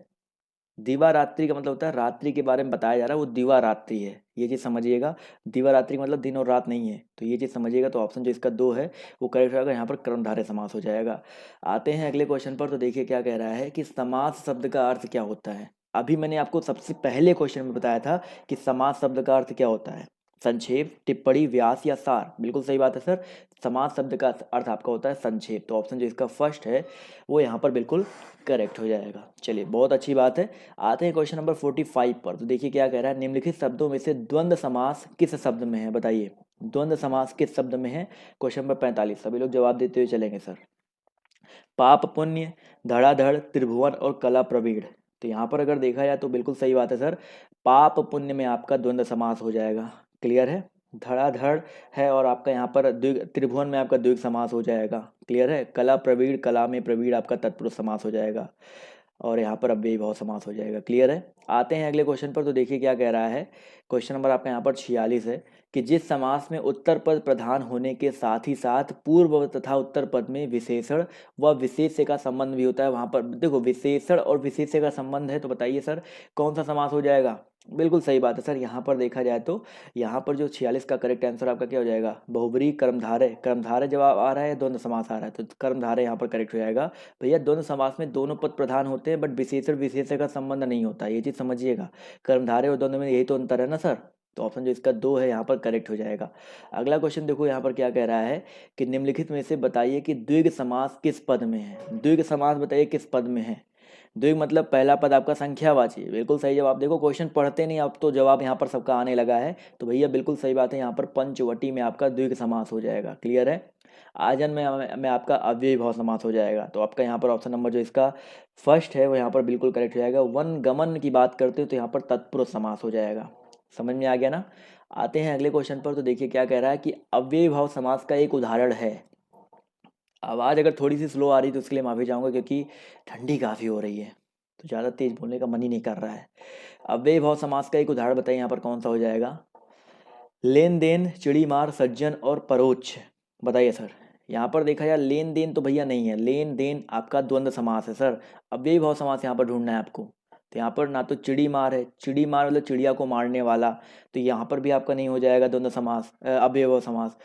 [SPEAKER 1] दिवारात्रि का मतलब होता है रात्रि के बारे में बताया जा रहा है, वो दिवारात्रि है, ये चीज़ समझिएगा। दिवारात्रि का मतलब दिन और रात नहीं है, तो ये चीज़ समझिएगा। तो ऑप्शन जो इसका 2 है वो करेक्ट होगा, यहाँ पर कर्मधारय समास हो जाएगा। आते हैं अगले क्वेश्चन पर, तो देखिए क्या कह रहा है कि समास शब्द का अर्थ क्या होता है। अभी मैंने आपको सबसे पहले क्वेश्चन में बताया था कि समास शब्द का अर्थ क्या होता है। संक्षेप, टिप्पणी, व्यास या सार। बिल्कुल सही बात है सर। समास शब्द का अर्थ आपका होता है संक्षेप, तो ऑप्शन जो इसका फर्स्ट है वो यहाँ पर बिल्कुल करेक्ट हो जाएगा। चलिए बहुत अच्छी बात है। आते हैं क्वेश्चन नंबर 45 पर। तो देखिए क्या कह रहा है, निम्नलिखित शब्दों में से द्वंद्व समास किस शब्द में है, बताइए द्वंद्व समास किस शब्द में है। क्वेश्चन नंबर 45, सभी लोग जवाब देते हुए चलेंगे सर। पाप पुण्य, धड़ाधड़, त्रिभुवन और कला प्रवीण। तो यहाँ पर अगर देखा जाए तो बिल्कुल सही बात है सर, पाप पुण्य में आपका द्वंद्व समास हो जाएगा। क्लियर है। धड़ाधड़ है और आपका यहाँ पर त्रिभुवन में आपका द्विग समास हो जाएगा। क्लियर है। कला प्रवीण, कला में प्रवीण आपका तत्पुरुष समास हो जाएगा और यहाँ पर अव्ययी भाव समास हो जाएगा। क्लियर है। आते हैं अगले क्वेश्चन पर। तो देखिए क्या कह रहा है, क्वेश्चन नंबर आपका यहाँ पर 46 है कि जिस समास में उत्तर पद प्रधान होने के साथ ही साथ पूर्व तथा उत्तर पद में विशेषण व विशेष्य का संबंध भी होता है, वहां पर देखो विशेषण और विशेष्य का संबंध है, तो बताइए सर कौन सा समास हो जाएगा। बिल्कुल सही बात है सर। यहाँ पर देखा जाए तो यहाँ पर जो 46 का करेक्ट आंसर आपका क्या हो जाएगा, बहुब्री कर्मधारय। कर्मधारय जवाब आ रहा है, द्वंद्व समास आ रहा है, तो कर्मधारय यहाँ पर करेक्ट हो जाएगा। भैया द्वंद्व समास में दोनों पद प्रधान होते हैं बट विशेषण विशेष्य का संबंध नहीं होता, ये चीज़ समझिएगा। कर्मधारय और द्वंद्व में यही तो अंतर है ना सर। तो ऑप्शन जो इसका 2 है यहाँ पर करेक्ट हो जाएगा। अगला क्वेश्चन देखो यहाँ पर क्या कह रहा है कि निम्नलिखित में से बताइए कि द्विग समास किस पद में है। द्विग समास बताइए किस पद में है। द्विग मतलब पहला पद आपका संख्यावाची। बिल्कुल सही जवाब। देखो क्वेश्चन पढ़ते नहीं अब तो जवाब यहाँ पर सबका आने लगा है, तो भैया बिल्कुल सही बात है, यहाँ पर पंचवटी में आपका द्विग समास हो जाएगा। क्लियर है। आजन में आपका अव्ययी भाव समास हो जाएगा, तो आपका यहाँ पर ऑप्शन नंबर जो इसका फर्स्ट है वो यहाँ पर बिल्कुल करेक्ट हो जाएगा। वन गमन की बात करते हो तो यहाँ पर तत्पुरुष समास हो जाएगा। समझ में आ गया ना। आते हैं अगले क्वेश्चन पर। तो देखिए क्या कह रहा है कि अव्ययी भाव समास का एक उदाहरण है। आवाज़ अगर थोड़ी सी स्लो आ रही तो इसके लिए माफ़ी चाहूँगा, क्योंकि ठंडी काफ़ी हो रही है तो ज़्यादा तेज बोलने का मन ही नहीं कर रहा है। अव्ययी भाव समास का एक उदाहरण बताइए यहाँ पर कौन सा हो जाएगा। लेन देन, चिड़ी मार, सज्जन और परोक्ष। बताइए सर। यहाँ पर देखा जाए लेन देन तो भैया नहीं है, लेन देन आपका द्वंद्व समास है सर। अव्ययी भाव समास यहाँ पर ढूंढना है आपको। तो यहाँ पर ना तो चिड़ी मार है, चिड़ी मार मतलब चिड़िया को मारने वाला, तो यहाँ पर भी आपका नहीं हो जाएगा द्वंद्व समास, अव्ययी भाव समास।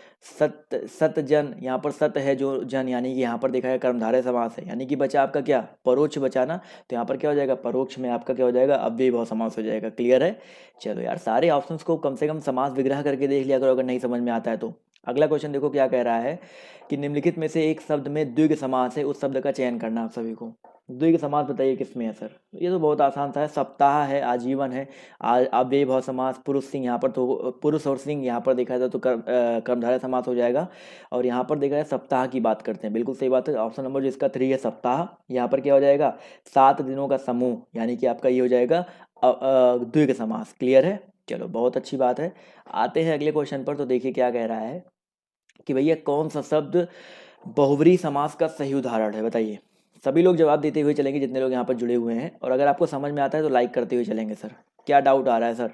[SPEAKER 1] सत जन, यहाँ पर सत है जो जन, यानी कि यहाँ पर देखा जाए कर्मधारय समास है, यानी कि बचा आपका क्या, परोक्ष बचा ना, तो यहाँ पर क्या हो जाएगा, परोक्ष में आपका क्या हो जाएगा, अव्ययी भाव समास हो जाएगा। क्लियर है। चलो यार सारे ऑप्शंस को कम से कम समास विग्रह करके देख लिया करो अगर नहीं समझ में आता है तो। अगला क्वेश्चन देखो क्या कह रहा है कि निम्नलिखित में से एक शब्द में द्विग समास है, उस शब्द का चयन करना आप सभी को। द्विग समास बताइए किसमें है सर। ये तो बहुत आसान सा है, सप्ताह है, आजीवन है, अव्ययी भाव समास, पुरुष सिंह, यहाँ पर तो पुरुष और सिंह यहाँ पर देखा जाए तो कर्मधारय समास हो जाएगा। और यहाँ पर देखा जाए सप्ताह की बात करते हैं, बिल्कुल सही बात है। ऑप्शन नंबर जो इसका 3 है सप्ताह, यहाँ पर क्या हो जाएगा 7 दिनों का समूह, यानी कि आपका ये हो जाएगा द्विग समास। क्लियर है। चलो बहुत अच्छी बात है। आते हैं अगले क्वेश्चन पर। तो देखिए क्या कह रहा है कि भैया कौन सा शब्द बहुब्री समास का सही उदाहरण है, बताइए। सभी लोग जवाब देते हुए चलेंगे जितने लोग यहाँ पर जुड़े हुए हैं, और अगर आपको समझ में आता है तो लाइक करते हुए चलेंगे सर। क्या डाउट आ रहा है सर।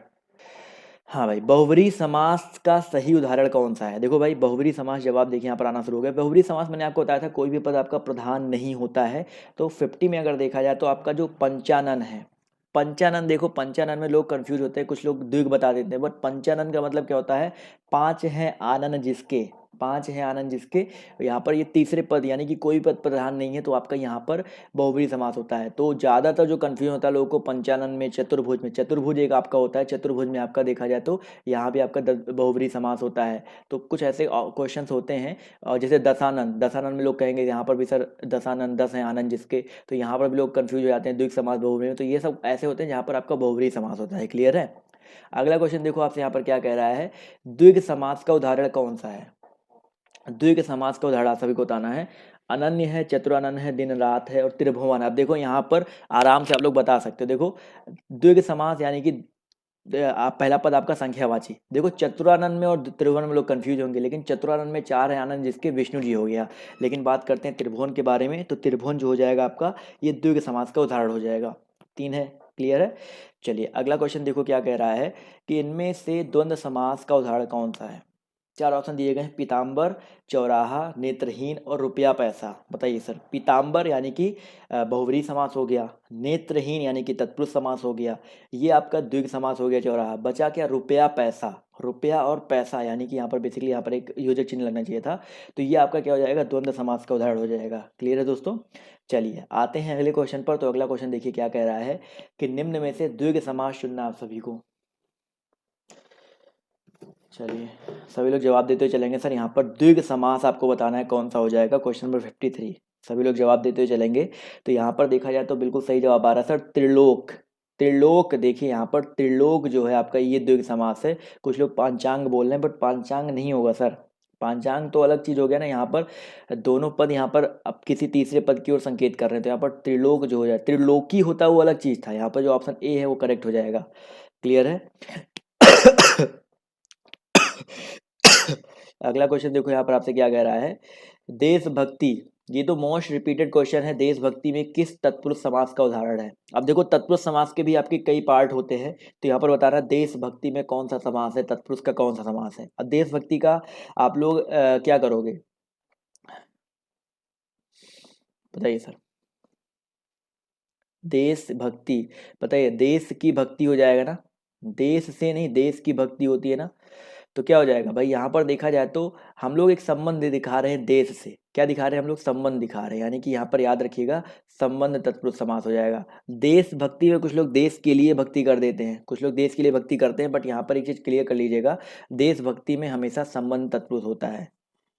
[SPEAKER 1] हाँ भाई, बहुब्री समास का सही उदाहरण कौन सा है। देखो भाई बहुब्री समास जवाब देखिए यहाँ पर आना शुरू हो गया। बहुब्री समास मैंने आपको बताया था कोई भी पद आपका प्रधान नहीं होता है। तो 50 में अगर देखा जाए तो आपका जो पंचानन है, पंचानन, देखो पंचानन में लोग कंफ्यूज होते हैं, कुछ लोग द्विग बता देते हैं, बट पंचानन का मतलब क्या होता है, 5 हैं आनन जिसके, 5 हैं आनंद जिसके। यहाँ पर ये तीसरे पद यानी कि कोई पद प्रधान नहीं है, तो आपका यहाँ पर बहुब्री समास होता है। तो ज़्यादातर जो कन्फ्यूजन होता है लोगों को पंचानन में, चतुर्भुज में, चतुर्भुज एक आपका होता है, चतुर्भुज में आपका देखा जाए तो यहाँ भी आपका बहुब्री समास होता है। तो कुछ ऐसे क्वेश्चंस होते हैं, और जैसे दशानन, दशानन में लोग कहेंगे यहाँ पर भी सर दशानन 10 हैं आनंद जिसके, तो यहाँ पर भी लोग कन्फ्यूज हो जाते हैं द्विग समास बहुब्री में। तो ये सब ऐसे होते हैं जहाँ पर आपका बहुब्री समास होता है। क्लियर है। अगला क्वेश्चन देखो आपसे यहाँ पर क्या कह रहा है, द्विग समास का उदाहरण कौन सा है। द्विग समास का उदाहरण सभी को बताना है। अनन्य है, चतुरानन है, दिन रात है और त्रिभुवन। अब देखो यहाँ पर आराम से आप लोग बता सकते हो। देखो द्विग समास यानी कि आप पहला पद आपका संख्यावाची। देखो चतुरानन में और त्रिभुवन में लोग कंफ्यूज होंगे, लेकिन चतुरानन में 4 है आनंद जिसके, विष्णु जी हो गया। लेकिन बात करते हैं त्रिभुवन के बारे में, तो त्रिभुवन जो हो जाएगा आपका ये द्विग समास का उदाहरण हो जाएगा। 3 है। क्लियर है। चलिए अगला क्वेश्चन देखो क्या कह रहा है कि इनमें से द्वंद्व समास का उदाहरण कौन सा है। 4 ऑप्शन दिए गए हैं, पीताम्बर, चौराहा, नेत्रहीन और रुपया पैसा। बताइए सर। पीताम्बर यानी कि बहुब्री समास हो गया, नेत्रहीन यानी कि तत्पुरुष समास हो गया, ये आपका द्विग समास हो गया चौराहा। बचा क्या, रुपया पैसा। रुपया और पैसा यानी कि यहाँ पर बेसिकली यहाँ पर एक योजक चिन्ह लगना चाहिए था, तो ये आपका क्या हो जाएगा, द्वंद्व समास का उदाहरण हो जाएगा। क्लियर है दोस्तों। चलिए आते हैं अगले क्वेश्चन पर। तो अगला क्वेश्चन देखिए क्या कह रहा है कि निम्न में से द्विग समास चुनना आप सभी को। चलिए सभी लोग जवाब देते हुए चलेंगे सर। यहाँ पर द्विग समास आपको बताना है कौन सा हो जाएगा, क्वेश्चन नंबर 53। सभी लोग जवाब देते हुए चलेंगे। तो यहाँ पर देखा जाए तो बिल्कुल सही जवाब आ रहा है सर, त्रिलोक। त्रिलोक, देखिए यहाँ पर त्रिलोक जो है आपका ये द्विग समास है। कुछ लोग पांचांग बोल रहे हैं बट पांचांग नहीं होगा सर। पांचांग तो अलग चीज हो गया ना। यहाँ पर दोनों पद यहाँ पर अब किसी तीसरे पद की ओर संकेत कर रहे हैं, तो यहाँ पर त्रिलोक जो हो जाए, त्रिलोकी होता वो अलग चीज था। यहाँ पर जो ऑप्शन ए है वो करेक्ट हो जाएगा। क्लियर है। अगला क्वेश्चन देखो यहाँ पर आपसे क्या कह रहा है। देशभक्ति, ये तो मोस्ट रिपीटेड क्वेश्चन है। देशभक्ति में किस तत्पुरुष समास का उदाहरण है। अब देखो तत्पुरुष समास के भी आपके कई पार्ट होते हैं, तो यहाँ पर बता रहा है देशभक्ति में कौन सा समास है, तत्पुरुष का कौन सा समास है। अब देशभक्ति का आप लोग क्या करोगे बताइए सर। देशभक्ति, बताइए, देश की भक्ति हो जाएगा ना, देश से नहीं, देश की भक्ति होती है ना। तो क्या हो जाएगा भाई, यहाँ पर देखा जाए तो हम लोग एक संबंध दिखा रहे हैं देश से। क्या दिखा रहे हैं हम लोग, संबंध दिखा रहे हैं, यानी कि यहाँ पर याद रखिएगा संबंध तत्पुरुष समास हो जाएगा। देशभक्ति में कुछ लोग देश के लिए भक्ति कर देते हैं, कुछ लोग देश के लिए भक्ति करते हैं, बट यहाँ पर एक चीज क्लियर कर लीजिएगा, देशभक्ति में हमेशा संबंध तत्पुरुष होता है।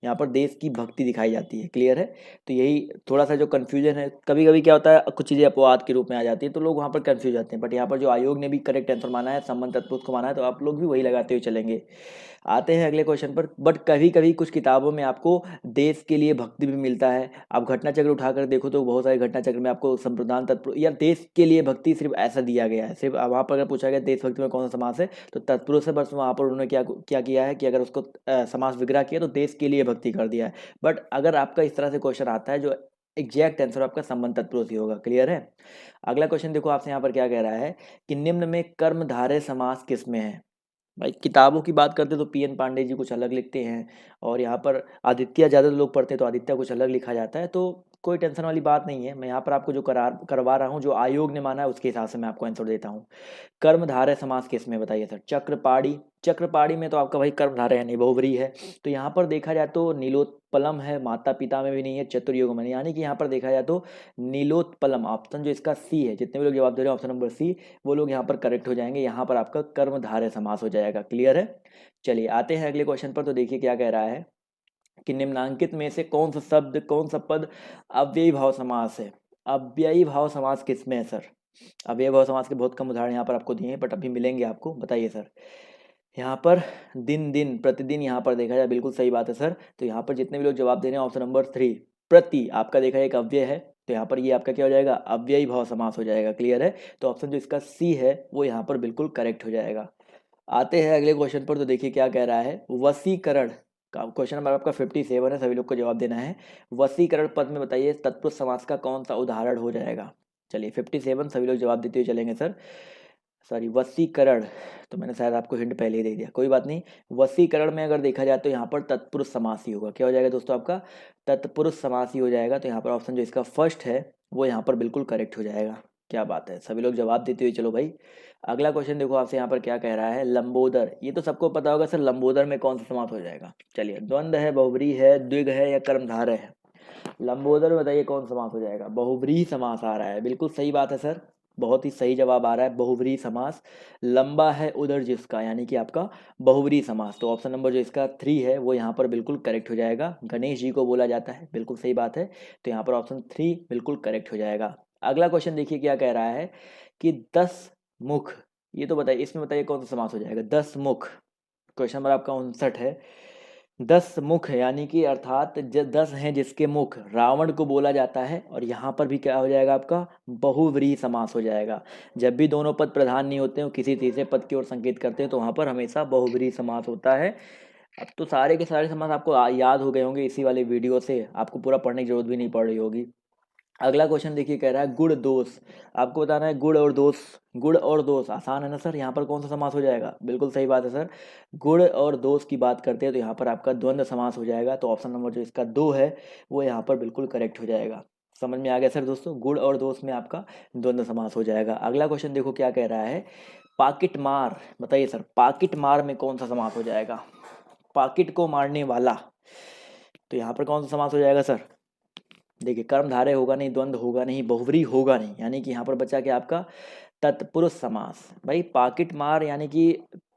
[SPEAKER 1] यहाँ पर देश की भक्ति दिखाई जाती है। क्लियर है। तो यही थोड़ा सा जो कन्फ्यूजन है, कभी कभी क्या होता है कुछ चीज़ें अपवाद के रूप में आ जाती है तो लोग वहाँ पर कन्फ्यूज जाते हैं, बट यहाँ पर जो आयोग ने भी करेक्ट आंसर माना है, संबंध तत्पुरुष को माना है, तो आप लोग भी वही लगाते हुए चलेंगे। आते हैं अगले क्वेश्चन पर। बट कभी कभी कुछ किताबों में आपको देश के लिए भक्ति भी मिलता है। आप घटना चक्र उठाकर देखो तो बहुत सारे घटना चक्र में आपको संप्रदान तत्पुरुष या देश के लिए भक्ति सिर्फ ऐसा दिया गया है। सिर्फ वहाँ पर अगर पूछा गया देशभक्ति में कौन सा समास है तो तत्पुरुष है, बस वहाँ पर उन्होंने क्या क्या किया है कि अगर उसको समास विग्रह किया तो देश के लिए भक्ति कर दिया है। बट अगर आपका इस तरह से क्वेश्चन आता है जो एग्जैक्ट आंसर आपका संबंध तत्पुरुष ही होगा। क्लियर है। अगला क्वेश्चन देखो आपसे यहाँ पर क्या कह रहा है कि निम्न में कर्मधारय समास किस में है। भाई किताबों की बात करते तो पीएन पांडे जी कुछ अलग लिखते हैं, और यहाँ पर आदित्य ज़्यादा लोग पढ़ते हैं तो आदित्य कुछ अलग लिखा जाता है। तो कोई टेंशन वाली बात नहीं है। मैं यहाँ पर आपको जो करवा रहा हूँ, जो आयोग ने माना है उसके हिसाब से मैं आपको आंसर देता हूँ। कर्मधारय समास किस में बताइए सर। चक्रपाणी, चक्रपाणी में तो आपका भाई कर्मधारय है नहीं, बहुव्रीहि है। तो यहाँ पर देखा जाए तो नीलोत्पलम है, माता पिता में भी नहीं है, चतुर्युग में, यानी कि यहाँ पर देखा जाए तो नीलोत्पलम, ऑप्शन जो इसका सी है, जितने भी लोग जवाब दे रहे हैं ऑप्शन नंबर सी, वो लोग यहाँ पर करेक्ट हो जाएंगे। यहाँ पर आपका कर्मधारय समास हो जाएगा। क्लियर है। चलिए आते हैं अगले क्वेश्चन पर। तो देखिए क्या कह रहा है कि निम्नांकित में से कौन सा शब्द, कौन सा पद अव्ययी भाव समास है। अव्ययी भाव समास किस में है सर। अव्ययी भाव समास के बहुत कम उदाहरण यहाँ पर आपको दिए हैं, बट अभी मिलेंगे आपको। बताइए सर। यहाँ पर दिन दिन, प्रतिदिन, यहाँ पर देखा जाए बिल्कुल सही बात है सर। तो यहाँ पर जितने भी लोग जवाब दे रहे हैं ऑप्शन नंबर 3, प्रति, आपका देखा एक अव्यय है, तो यहाँ पर ये आपका क्या हो जाएगा, अव्ययी भाव समास हो जाएगा। क्लियर है। तो ऑप्शन जो इसका सी है वो यहाँ पर बिल्कुल करेक्ट हो जाएगा। आते हैं अगले क्वेश्चन पर। तो देखिए क्या कह रहा है, वसीकरण का क्वेश्चन नंबर आपका 57 है, सभी लोग को जवाब देना है। वसीकरण पद में बताइए तत्पुरुष समास का कौन सा उदाहरण हो जाएगा। चलिए 57 सभी लोग जवाब देते हुए चलेंगे सर। सॉरी, वसीकरण, तो मैंने शायद आपको हिंट पहले ही दे दिया, कोई बात नहीं। वसीकरण में अगर देखा जाए तो यहाँ पर तत्पुरुष समास ही होगा। क्या हो जाएगा दोस्तों, आपका तत्पुरुष समास ही हो जाएगा। तो यहाँ पर ऑप्शन जो इसका फर्स्ट है वो यहाँ पर बिल्कुल करेक्ट हो जाएगा। क्या बात है, सभी लोग जवाब देते हुए चलो भाई। अगला क्वेश्चन देखो आपसे यहाँ पर क्या कह रहा है, लंबोदर, ये तो सबको पता होगा सर, लंबोदर में कौन सा समास हो जाएगा। चलिए, द्वंद्व है, बहुव्रीहि है, द्विग है या कर्मधारय है। लंबोदर में बताइए कौन समास हो जाएगा। बहुव्रीहि समास आ रहा है, बिल्कुल सही बात है सर, बहुत ही सही जवाब आ रहा है, बहुव्रीहि समास। लंबा है उदर जिसका, यानी कि आपका बहुव्रीहि समास। तो ऑप्शन नंबर जो इसका 3 है वो यहाँ पर बिल्कुल करेक्ट हो जाएगा। गणेश जी को बोला जाता है, बिल्कुल सही बात है। तो यहाँ पर ऑप्शन 3 बिल्कुल करेक्ट हो जाएगा। अगला क्वेश्चन देखिए क्या कह रहा है कि 10 मुख, ये तो बताइए, इसमें बताइए कौन सा समास हो जाएगा। 10 मुख, क्वेश्चन नंबर आपका 59 है। 10 मुख यानी कि अर्थात 10 हैं जिसके मुख, रावण को बोला जाता है। और यहाँ पर भी क्या हो जाएगा आपका, बहुव्रीहि समास हो जाएगा। जब भी दोनों पद प्रधान नहीं होते हैं, किसी तीसरे पद की ओर संकेत करते हैं, तो वहाँ पर हमेशा बहुव्रीहि समास होता है। अब तो सारे के सारे समास आपको याद हो गए होंगे इसी वाले वीडियो से, आपको पूरा पढ़ने की जरूरत भी नहीं पड़ रही होगी। अगला क्वेश्चन देखिए कह रहा है गुण दोष, आपको बताना है गुण और दोष। गुण और दोष आसान है ना सर, यहाँ पर कौन सा समास हो जाएगा, बिल्कुल सही बात है सर। गुण और दोष की बात करते हैं तो यहाँ पर आपका द्वंद्व समास हो जाएगा। तो ऑप्शन नंबर जो इसका 2 है वो यहाँ पर बिल्कुल करेक्ट हो जाएगा। समझ में आ गया सर दोस्तों, गुण और दोष में आपका द्वंद्व समास हो जाएगा। अगला क्वेश्चन देखो क्या कह रहा है, पाकिट मार, बताइए सर पाकिट मार में कौन सा समास हो जाएगा। पाकिट को मारने वाला, तो यहाँ पर कौन सा समास हो जाएगा सर। देखिए, कर्मधारय होगा नहीं, द्वंद्व होगा नहीं, बहुव्रीहि होगा नहीं, यानी कि यहाँ पर बचा क्या आपका तत्पुरुष समास। भाई पाकिट मार यानी कि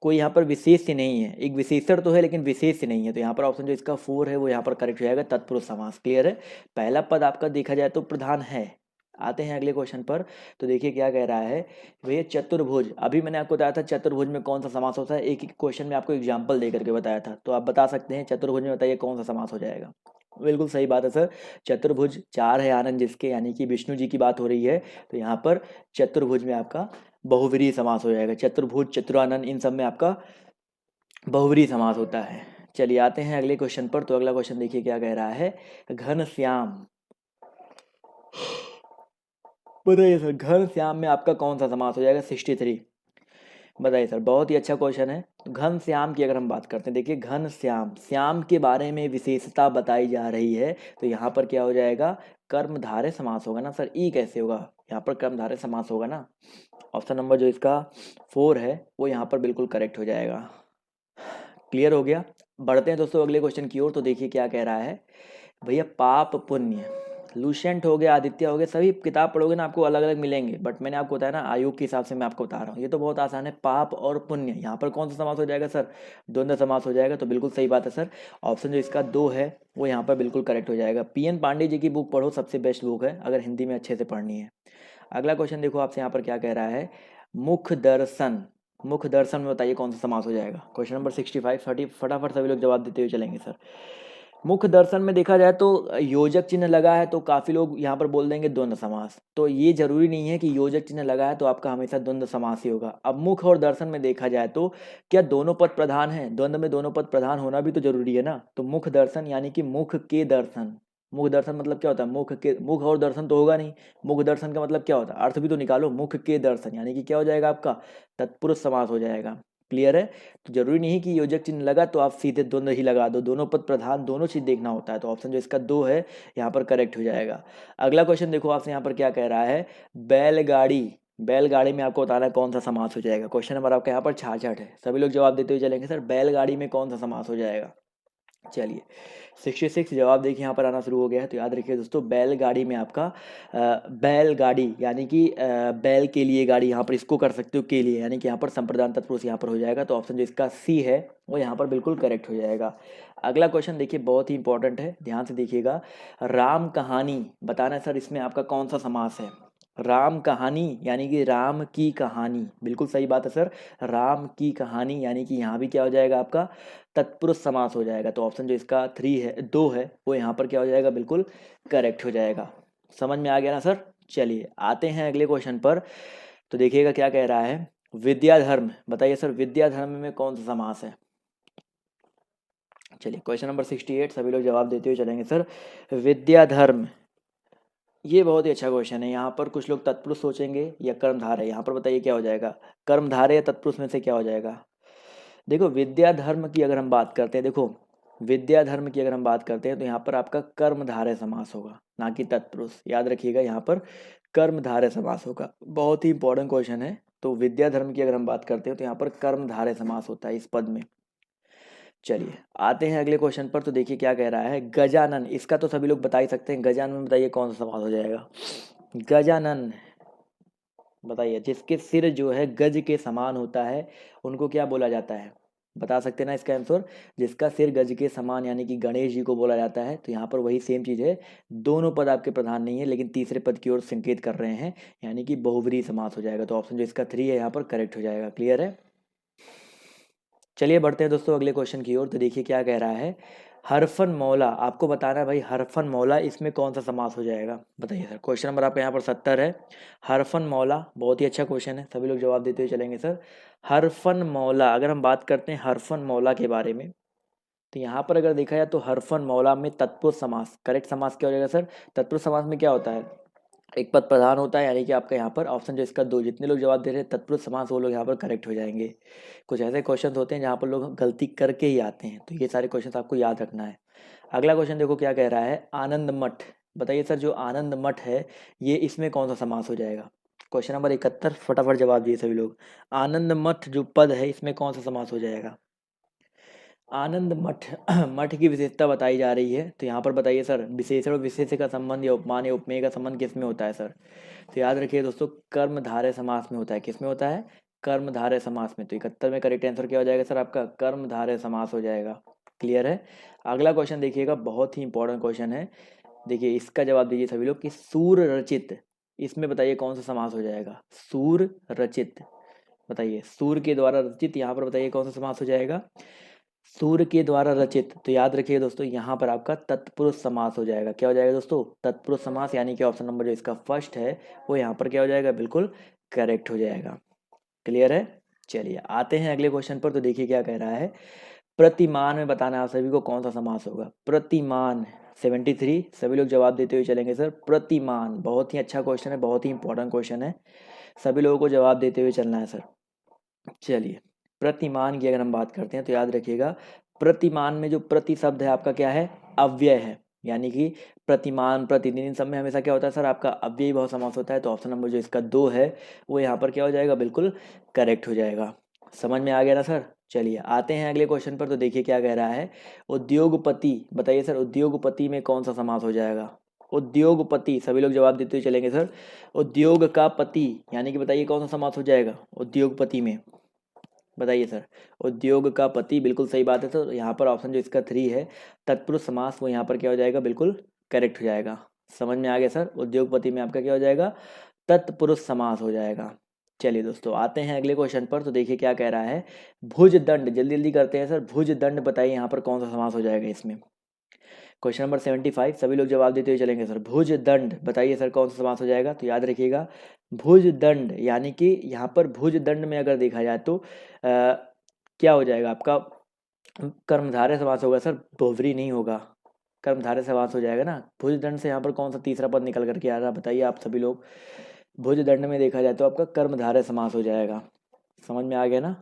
[SPEAKER 1] कोई यहाँ पर विशेष नहीं है, एक विशेषण तो है लेकिन विशेष नहीं है, तो यहाँ पर ऑप्शन जो इसका 4 है वो यहाँ पर करेक्ट हो जाएगा, तत्पुरुष समास। क्लियर है, पहला पद आपका देखा जाए तो प्रधान है। आते हैं अगले क्वेश्चन पर, तो देखिए क्या कह रहा है भैया, चतुर्भुज। अभी मैंने आपको बताया था चतुर्भुज में कौन सा समास होता है, एक एक क्वेश्चन में आपको एग्जाम्पल दे करके बताया था, तो आप बता सकते हैं चतुर्भुज में बताइए कौन सा समास हो जाएगा। बिल्कुल सही बात है सर, चतुर्भुज 4 है आनंद जिसके, यानी कि विष्णु जी की बात हो रही है, तो यहाँ पर चतुर्भुज में आपका बहुव्रीहि समास हो जाएगा। चतुर्भुज, चतुरानन, इन सब में आपका बहुव्रीहि समास होता है। चलिए आते हैं अगले क्वेश्चन पर, तो अगला क्वेश्चन देखिए क्या कह रहा है, घनश्याम। बताइए सर, घनश्याम में आपका कौन सा समास हो जाएगा, 63। बताइए सर, बहुत ही अच्छा क्वेश्चन है। घनश्याम की अगर हम बात करते हैं, देखिए घनश्याम, श्याम के बारे में विशेषता बताई जा रही है, तो यहाँ पर क्या हो जाएगा, कर्मधारय समास होगा ना सर। ई कैसे होगा, यहाँ पर कर्मधारय समास होगा ना। ऑप्शन नंबर जो इसका 4 है वो यहाँ पर बिल्कुल करेक्ट हो जाएगा। क्लियर हो गया। बढ़ते हैं दोस्तों अगले क्वेश्चन की ओर, तो देखिए क्या कह रहा है भैया, पाप पुण्य। लूसेंट हो गया, आदित्य हो गया, सभी किताब पढ़ोगे ना आपको अलग अलग मिलेंगे, बट मैंने आपको बताया ना आयोग के हिसाब से मैं आपको बता रहा हूँ, ये तो बहुत आसान है। पाप और पुण्य, यहाँ पर कौन सा समास हो जाएगा सर, द्वंद्व समास हो जाएगा, तो बिल्कुल सही बात है सर। ऑप्शन जो इसका 2 है वो यहाँ पर बिल्कुल करेक्ट हो जाएगा। PN पांडे जी की बुक पढ़ो, सबसे बेस्ट बुक है अगर हिंदी में अच्छे से पढ़नी है। अगला क्वेश्चन देखो आपसे यहाँ पर क्या कह रहा है, मुख दर्शन। मुख दर्शन में बताइए कौन सा समास हो जाएगा। क्वेश्चन नंबर 65, फटाफट सभी लोग जवाब देते हुए चलेंगे सर। मुख दर्शन में देखा जाए तो योजक चिन्ह लगा है, तो काफ़ी लोग यहाँ पर बोल देंगे द्वंद्व समास, तो ये जरूरी नहीं है कि योजक चिन्ह लगा है तो आपका हमेशा द्वंद्व समास ही होगा। अब मुख और दर्शन में देखा जाए तो क्या दोनों पद प्रधान है, द्वंद्व में दोनों पद प्रधान होना भी तो जरूरी है ना। तो मुख दर्शन यानी कि मुख के दर्शन। मुख दर्शन मतलब क्या होता है, मुख के, मुख और दर्शन तो होगा नहीं, मुख दर्शन का मतलब क्या होता है, अर्थ भी तो निकालो। मुख के दर्शन यानी कि क्या हो जाएगा आपका, तत्पुरुष समास हो जाएगा। क्लियर है, तो जरूरी नहीं कि योजक चिन्ह लगा तो आप सीधे दोनों ही लगा दो, दोनों पद प्रधान, दोनों चीज देखना होता है, तो ऑप्शन जो इसका 2 है यहाँ पर करेक्ट हो जाएगा। अगला क्वेश्चन देखो आपसे यहाँ पर क्या कह रहा है, बैलगाड़ी। बैलगाड़ी में आपको बताना है कौन सा समास हो जाएगा। क्वेश्चन नंबर आपका यहाँ पर 66 है, सभी लोग जवाब देते हुए चलेंगे सर, बैलगाड़ी में कौन सा समास हो जाएगा। चलिए 66 जवाब देखिए यहाँ पर आना शुरू हो गया है, तो याद रखिए दोस्तों, बैलगाड़ी में आपका बैलगाड़ी यानी कि बैल के लिए गाड़ी, यहाँ पर इसको कर सकते हो के लिए, यानी कि यहाँ पर संप्रदान तत्पुरुष यहाँ पर हो जाएगा, तो ऑप्शन जो इसका C है वो यहाँ पर बिल्कुल करेक्ट हो जाएगा। अगला क्वेश्चन देखिए बहुत ही इंपॉर्टेंट है, ध्यान से देखिएगा। राम कहानी, बताना है सर इसमें आपका कौन सा समास है। राम कहानी यानी कि राम की कहानी, बिल्कुल सही बात है सर, राम की कहानी यानी कि यहाँ भी क्या हो जाएगा आपका, तत्पुरुष समास हो जाएगा, तो ऑप्शन जो इसका 3 है, 2 है, वो यहाँ पर क्या हो जाएगा, बिल्कुल करेक्ट हो जाएगा। समझ में आ गया ना सर। चलिए आते हैं अगले क्वेश्चन पर, तो देखिएगा क्या कह रहा है, विद्याधर्म। बताइए सर, विद्याधर्म में कौन सा समास है। चलिए क्वेश्चन नंबर 68, सभी लोग जवाब देते हुए चलेंगे सर। विद्याधर्म, ये बहुत ही अच्छा क्वेश्चन है। यहाँ पर कुछ लोग तत्पुरुष सोचेंगे या कर्मधारय, यहाँ पर बताइए क्या हो जाएगा, कर्मधारय या तत्पुरुष में से क्या हो जाएगा। देखो विद्या धर्म की अगर हम बात करते हैं, देखो विद्या धर्म की अगर हम बात करते हैं तो यहाँ पर आपका कर्मधारय समास होगा, ना कि तत्पुरुष। याद रखिएगा यहाँ पर कर्मधारय समास होगा, बहुत ही इंपॉर्टेंट क्वेश्चन है। तो विद्या धर्म की अगर हम बात करते हैं तो यहाँ पर कर्मधारय समास होता है इस पद में। चलिए आते हैं अगले क्वेश्चन पर, तो देखिए क्या कह रहा है, गजानन। इसका तो सभी लोग बता ही सकते हैं, गजानन बताइए कौन सा समास हो जाएगा। गजानन बताइए, जिसके सिर जो है गज के समान होता है उनको क्या बोला जाता है, बता सकते हैं ना इसका आंसर। जिसका सिर गज के समान यानी कि गणेश जी को बोला जाता है, तो यहाँ पर वही सेम चीज़ है, दोनों पद आपके प्रधान नहीं है लेकिन तीसरे पद की ओर संकेत कर रहे हैं, यानी कि बहुव्रीहि समास हो जाएगा, तो ऑप्शन जो इसका 3 है यहाँ पर करेक्ट हो जाएगा। क्लियर है। चलिए बढ़ते हैं दोस्तों अगले क्वेश्चन की ओर, तो देखिए क्या कह रहा है, हरफन मौला। आपको बताना है भाई हरफन मौला इसमें कौन सा समास हो जाएगा, बताइए सर। क्वेश्चन नंबर आपका यहाँ पर 70 है, हरफन मौला, बहुत ही अच्छा क्वेश्चन है, सभी लोग जवाब देते हुए चलेंगे सर। हरफन मौला, अगर हम बात करते हैं हरफन मौला के बारे में, तो यहाँ पर अगर देखा जाए तो हरफन मौला में तत्पुरुष समास, करेक्ट समास क्या हो जाएगा सर। तत्पुरुष समास में क्या होता है, एक पद प्रधान होता है, यानी कि आपका यहाँ पर ऑप्शन जो इसका 2, जितने लोग जवाब दे रहे हैं तत्पुरुष समास वो लोग यहाँ पर करेक्ट हो जाएंगे। कुछ ऐसे क्वेश्चन होते हैं जहाँ पर लोग गलती करके ही आते हैं, तो ये सारे क्वेश्चन आपको याद रखना है। अगला क्वेश्चन देखो क्या कह रहा है, आनंद मठ। बताइए सर, जो आनंद मठ है ये इसमें कौन सा समास हो जाएगा। क्वेश्चन नंबर 71, फटाफट जवाब दिए सभी लोग। आनंद मठ जो पद है इसमें कौन सा समास हो जाएगा। आनंद मठ मठ की विशेषता बताई जा रही है, तो यहाँ पर बताइए सर, विशेषण और विशेष का संबंध या उपमान या उपमेय का संबंध किस में होता है सर। तो याद रखिए दोस्तों, कर्मधारय समास में होता है, किस में होता है, कर्मधारय समास में। तो 71 में करेक्ट आंसर क्या हो जाएगा सर आपका? कर्मधारय समास हो जाएगा। क्लियर है? अगला क्वेश्चन देखिएगा, बहुत ही इंपॉर्टेंट क्वेश्चन है। देखिए इसका जवाब दीजिए सभी लोग कि सूर रचित, इसमें बताइए कौन सा समास हो जाएगा? सूर रचित, बताइए सूर के द्वारा रचित, यहाँ पर बताइए कौन सा समास हो जाएगा? सूर के द्वारा रचित। तो याद रखिए दोस्तों, यहाँ पर आपका तत्पुरुष समास हो जाएगा। क्या हो जाएगा दोस्तों? तत्पुरुष समास, यानी कि ऑप्शन नंबर जो इसका फर्स्ट है वो यहाँ पर क्या हो जाएगा? बिल्कुल करेक्ट हो जाएगा। क्लियर है? चलिए आते हैं अगले क्वेश्चन पर। तो देखिए क्या कह रहा है, प्रतिमान में बताना है आप सभी को कौन सा समास होगा। प्रतिमान 73, सभी लोग जवाब देते हुए चलेंगे सर। प्रतिमान बहुत ही अच्छा क्वेश्चन है, बहुत ही इंपॉर्टेंट क्वेश्चन है, सभी लोगों को जवाब देते हुए चलना है सर। चलिए प्रतिमान की अगर हम बात करते हैं तो याद रखिएगा, प्रतिमान में जो प्रति शब्द है आपका क्या है? अव्यय है। यानी कि प्रतिमान, प्रतिदिन, इन सब में हमेशा क्या होता है सर आपका? अव्ययी भाव समास होता है। तो ऑप्शन नंबर जो इसका 2 है वो यहाँ पर क्या हो जाएगा? बिल्कुल करेक्ट हो जाएगा। समझ में आ गया ना सर? चलिए आते हैं अगले क्वेश्चन पर। तो देखिए क्या कह रहा है, उद्योगपति, बताइए सर उद्योगपति में कौन सा समास हो जाएगा? उद्योगपति, सभी लोग जवाब देते हुए चलेंगे सर। उद्योग का पति, यानी कि बताइए कौन सा समास हो जाएगा उद्योगपति में? बताइए सर। उद्योग का पति, बिल्कुल सही बात है। तो यहाँ पर ऑप्शन जो इसका 3 है तत्पुरुष समास, वो यहाँ पर क्या हो जाएगा? बिल्कुल करेक्ट हो जाएगा। समझ में आ गया सर? उद्योगपति में आपका क्या हो जाएगा? तत्पुरुष समास हो जाएगा। चलिए दोस्तों आते हैं अगले क्वेश्चन पर। तो देखिए क्या कह रहा है, भुज दंड, जल्दी जल्दी करते हैं सर। भुज दंड बताइए यहाँ पर कौन सा समास हो जाएगा इसमें? क्वेश्चन नंबर 75, सभी लोग जवाब देते हुए चलेंगे सर। भुज दंड बताइए सर कौन सा समास हो जाएगा? तो याद रखिएगा भुज दंड, यानी कि यहाँ पर भुज दंड में अगर देखा जाए तो क्या हो जाएगा आपका? कर्मधारय समास होगा सर, बहुव्रीहि नहीं होगा, कर्मधारय समास हो जाएगा ना। भुज दंड से यहाँ पर कौन सा तीसरा पद निकल करके आ रहा है बताइए आप सभी लोग? भुज दंड में देखा जाए तो आपका कर्मधारय समास हो जाएगा। समझ में आ गया ना?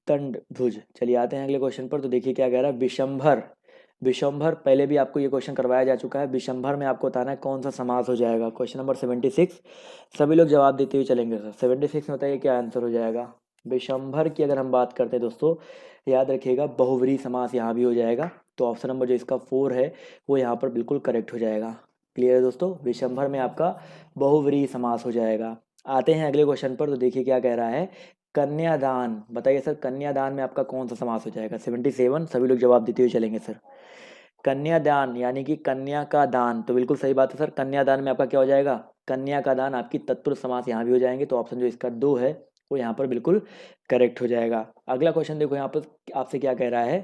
[SPEAKER 1] दंड भुज। चलिए आते हैं अगले क्वेश्चन पर। तो देखिए क्या कह रहा है, विशंभर। विशंभर पहले भी आपको ये क्वेश्चन करवाया जा चुका है। विशंभर में आपको बताना है कौन सा समास हो जाएगा। क्वेश्चन नंबर 76, सभी लोग जवाब देते हुए चलेंगे सर। 76 में बताइए क्या आंसर हो जाएगा? विशंभर की अगर हम बात करते हैं दोस्तों, याद रखिएगा बहुव्रीहि समास यहाँ भी हो जाएगा। तो ऑप्शन नंबर जो इसका 4 है वो यहाँ पर बिल्कुल करेक्ट हो जाएगा। क्लियर है दोस्तों? विशंभर में आपका बहुव्रीहि समास हो जाएगा। आते हैं अगले क्वेश्चन पर। तो देखिए क्या कह रहा है, कन्यादान, बताइए सर कन्यादान में आपका कौन सा समास हो जाएगा? 77, सभी लोग जवाब देते हुए चलेंगे सर। कन्यादान यानी कि कन्या का दान, तो बिल्कुल सही बात है सर। कन्यादान में आपका क्या हो जाएगा? कन्या का दान, आपकी तत्पुरुष समास यहाँ भी हो जाएंगे। तो ऑप्शन जो इसका 2 है वो यहाँ पर बिल्कुल करेक्ट हो जाएगा। अगला क्वेश्चन देखो यहाँ पर आपसे क्या कह रहा है,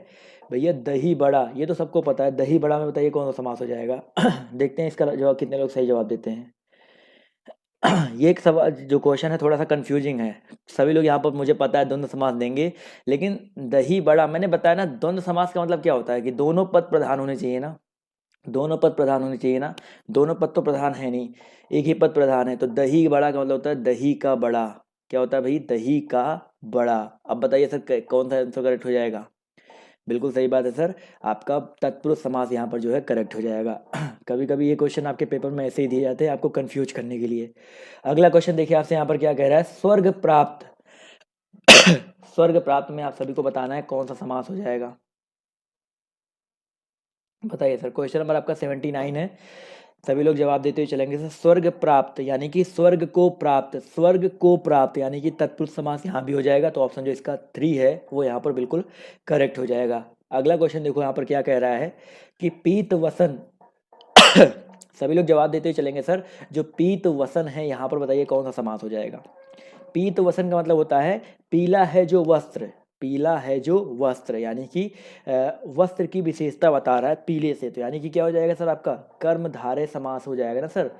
[SPEAKER 1] भैया दही बड़ा, ये तो सबको पता है। दही बड़ा में बताइए कौन सा समास हो जाएगा? देखते हैं इसका जवाब कितने लोग सही जवाब देते हैं। ये एक सवाल, जो क्वेश्चन है थोड़ा सा कंफ्यूजिंग है। सभी लोग यहाँ पर मुझे पता है द्वंद्व समास देंगे, लेकिन दही बड़ा, मैंने बताया ना द्वंद्व समास का मतलब क्या होता है कि दोनों पद प्रधान होने चाहिए ना। दोनों पद प्रधान होने चाहिए ना। दोनों पद तो प्रधान है नहीं, एक ही पद प्रधान है। तो दही बड़ा का मतलब होता है दही का बड़ा। क्या होता है भाई? दही का बड़ा। अब बताइए सर कौन सा आंसर करेक्ट हो जाएगा? बिल्कुल सही बात है सर, आपका तत्पुरुष समास यहाँ पर जो है करेक्ट हो जाएगा। कभी कभी ये क्वेश्चन आपके पेपर में ऐसे ही दिए जाते हैं आपको कंफ्यूज करने के लिए। अगला क्वेश्चन देखिए आपसे यहाँ पर क्या कह रहा है, स्वर्ग प्राप्त। स्वर्ग प्राप्त में आप सभी को बताना है कौन सा समास हो जाएगा? बताइए सर। क्वेश्चन नंबर आपका 79 है, सभी लोग जवाब देते हुए चलेंगे सर। स्वर्ग प्राप्त यानी कि स्वर्ग को प्राप्त, स्वर्ग को प्राप्त यानी कि तत्पुरुष समास यहाँ भी हो जाएगा। तो ऑप्शन जो इसका 3 है वो यहाँ पर बिल्कुल करेक्ट हो जाएगा। अगला क्वेश्चन देखो यहाँ पर क्या कह रहा है कि पीत वसन। सभी लोग जवाब देते हुए चलेंगे सर। जो पीत वसन है यहाँ पर बताइए कौन सा समास हो जाएगा? पीत वसन का मतलब होता है पीला है जो वस्त्र, पीला है जो वस्त्र, यानी कि वस्त्र की विशेषता बता रहा है पीले से। तो यानी कि क्या हो जाएगा सर आपका? कर्मधारय समास हो जाएगा ना सर।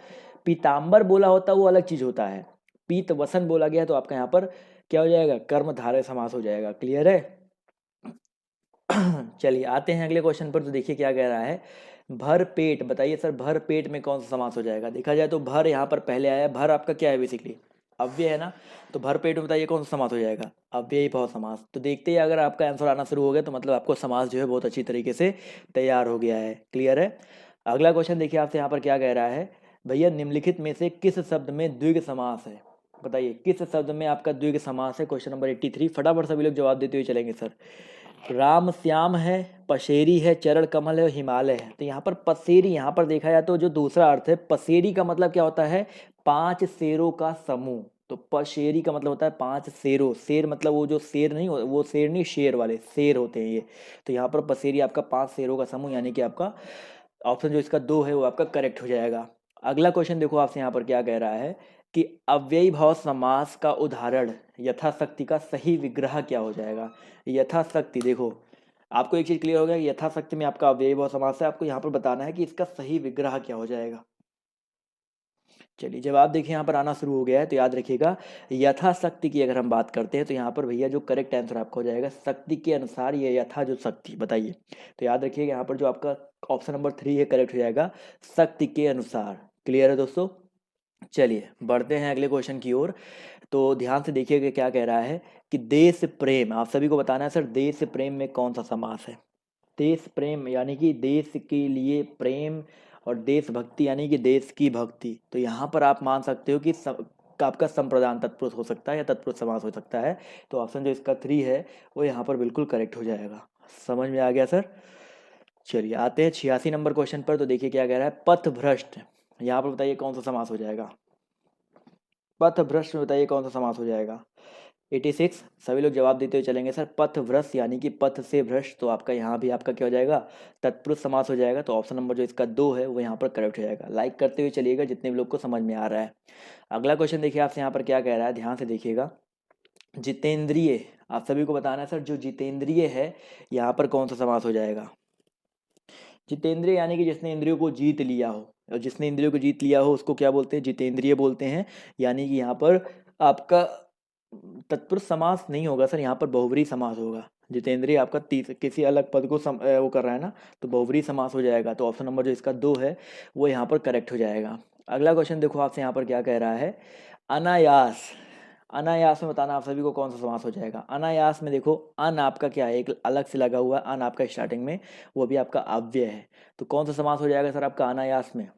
[SPEAKER 1] पीताम्बर बोला होता वो अलग चीज होता है, पीत वसन बोला गया तो आपका यहाँ पर क्या हो जाएगा? कर्मधारय समास हो जाएगा। क्लियर है? चलिए आते हैं अगले क्वेश्चन पर। तो देखिए क्या कह रहा है, भर पेट, बताइए सर भर पेट में कौन सा समास हो जाएगा? देखा जाए तो भर यहाँ पर पहले आया। भर आपका क्या है? बेसिकली अव्यय है ना। तो भर पेट में बताइए कौन सा समास हो जाएगा? अव्ययी भाव समास। तो देखते ही अगर आपका आंसर आना शुरू हो गया तो मतलब आपको समास जो है बहुत अच्छी तरीके से तैयार हो गया है। क्लियर है? अगला क्वेश्चन देखिए आपसे यहाँ पर क्या कह रहा है, भैया निम्नलिखित में से किस शब्द में द्विग समास है? बताइए किस शब्द में आपका द्विग समास है? क्वेश्चन नंबर 83, फटाफट सभी लोग जवाब देते हुए चलेंगे सर। राम श्याम है, पसेरी है, चरण कमल है और हिमालय है। तो यहाँ पर पसेरी, यहाँ पर देखा जाए तो जो दूसरा अर्थ है पसेरी का मतलब क्या होता है? 5 शेरों का समूह। तो पशेरी का मतलब होता है 5 शेरों। शेर मतलब वो जो शेर नहीं हो, वो शेर नहीं, शेर वाले शेर होते हैं ये। तो यहाँ पर पसेरी आपका 5 शेरों का समूह, यानी कि आपका ऑप्शन जो इसका 2 है वो आपका करेक्ट हो जाएगा। अगला क्वेश्चन देखो आपसे यहाँ पर क्या कह रहा है कि अव्ययी भाव समास का उदाहरण यथाशक्ति का सही विग्रह क्या हो जाएगा। यथाशक्ति, देखो आपको एक चीज क्लियर हो गया कि यथाशक्ति में आपका अव्ययी भाव समास है, आपको यहाँ पर बताना है कि इसका सही विग्रह क्या हो जाएगा। चलिए जवाब देखिए यहाँ पर आना शुरू हो गया है, तो याद रखिएगा यथाशक्ति की अगर हम बात करते हैं तो यहाँ पर भैया जो करेक्ट आंसर आपका हो जाएगा शक्ति के अनुसार, ये यथा जो शक्ति बताइए। तो याद रखिएगा यहाँ पर जो आपका ऑप्शन नंबर 3 है करेक्ट हो जाएगा, शक्ति के अनुसार। क्लियर है दोस्तों। चलिए बढ़ते हैं अगले क्वेश्चन की ओर। तो ध्यान से देखिएगा क्या कह रहा है कि देश प्रेम, आप सभी को बताना है सर देश प्रेम में कौन सा समास है। देश प्रेम यानी कि देश के लिए प्रेम, और देशभक्ति यानी कि देश की भक्ति। तो यहाँ पर आप मान सकते हो कि आपका संप्रदान तत्पुरुष हो सकता है या तत्पुरुष समास हो सकता है। तो ऑप्शन जो इसका 3 है वो यहाँ पर बिल्कुल करेक्ट हो जाएगा। समझ में आ गया सर। चलिए आते हैं 86 नंबर क्वेश्चन पर। तो देखिए क्या कह रहा है, पथ भ्रष्ट, यहाँ पर बताइए कौन सा समास हो जाएगा। पथ भ्रष्ट में बताइए कौन सा समास हो जाएगा। 86 सभी लोग जवाब देते हुए चलेंगे सर। पथ भ्रष्ट यानी कि पथ से भ्रष्ट, तो आपका यहाँ भी आपका क्या हो जाएगा, तत्पुरुष समास हो जाएगा। तो ऑप्शन नंबर जो इसका 2 है वो यहाँ पर करेक्ट हो जाएगा। लाइक करते हुए चलिएगा जितने भी लोग को समझ में आ रहा है। अगला क्वेश्चन देखिए आपसे यहाँ पर क्या कह रहा है, ध्यान से देखिएगा। जितेंद्रिय, आप सभी को बताना है सर जो जितेंद्रिय है यहाँ पर कौन सा समास हो जाएगा। जितेंद्रिय यानी कि जिसने इंद्रियों को जीत लिया हो, और जिसने इंद्रियों को जीत लिया हो उसको क्या बोलते हैं, जितेंद्रिय बोलते हैं। यानी कि यहाँ पर आपका तत्पुरुष समास नहीं होगा सर, यहाँ पर बहुव्रीहि समास होगा। जितेंद्रिय आपका किसी अलग पद को वो कर रहा है ना, तो बहुव्रीहि समास हो जाएगा। तो ऑप्शन नंबर जो इसका 2 है वो यहाँ पर करेक्ट हो जाएगा। अगला क्वेश्चन देखो आपसे यहाँ पर क्या कह रहा है, अनायास। अनायास में बताना आप सभी को कौन सा समास हो जाएगा। अनायास में देखो अन आपका क्या है, एक अलग से लगा हुआ अन आपका स्टार्टिंग में, वो भी आपका अव्यय है। तो कौन सा समास हो जाएगा सर आपका अनायास में।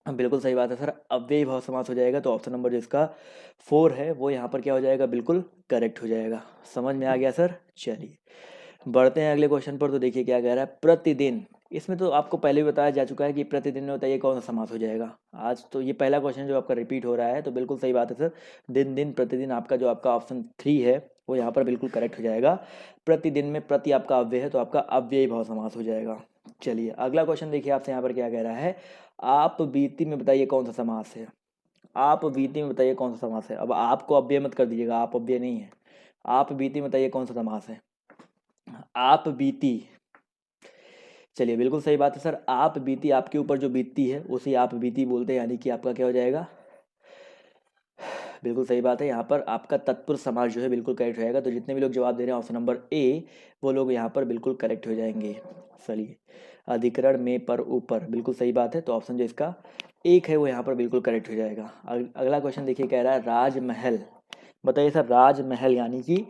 [SPEAKER 1] बिल्कुल सही बात है सर, अव्ययी भाव समास हो जाएगा। तो ऑप्शन नंबर जो इसका 4 है वो यहाँ पर क्या हो जाएगा, बिल्कुल करेक्ट हो जाएगा। समझ में आ गया सर। चलिए बढ़ते हैं अगले क्वेश्चन पर। तो देखिए क्या कह रहा है, प्रतिदिन। इसमें तो आपको पहले भी बताया जा चुका है कि प्रतिदिन में बताइए कौन सा समास हो जाएगा। आज तो ये पहला क्वेश्चन जो आपका रिपीट हो रहा है, तो बिल्कुल सही बात है सर। दिन दिन प्रतिदिन आपका जो आपका ऑप्शन 3 है वो यहाँ पर बिल्कुल करेक्ट हो जाएगा। प्रतिदिन में प्रति आपका अव्यय है, तो आपका अव्ययी भाव समास हो जाएगा। चलिए अगला क्वेश्चन देखिए आपसे यहाँ पर क्या कह रहा है, आप बीती में बताइए कौन सा समास है। आप बीती में बताइए कौन सा समास है। अब आपको अव्यय मत कर दीजिएगा, आप अव्यय नहीं है। आप बीती में बताइए कौन सा समास है। आप बीती, चलिए बिल्कुल सही बात है सर। आप बीती, आपके ऊपर जो बीतती है उसे आप बीती बोलते हैं, यानी कि आपका क्या हो जाएगा, बिल्कुल सही बात है। यहाँ पर आपका तत्पुरुष समास जो है बिल्कुल करेक्ट हो जाएगा। तो जितने भी लोग जवाब दे रहे हैं ऑप्शन नंबर ए, वो लोग यहाँ पर बिल्कुल करेक्ट हो जाएंगे। चलिए अधिकरण में पर ऊपर, बिल्कुल सही बात है। तो ऑप्शन जो इसका 1 है वो यहाँ पर बिल्कुल करेक्ट हो जाएगा। अगला क्वेश्चन देखिए कह रहा है राजमहल। बताइए सर राजमहल यानी कि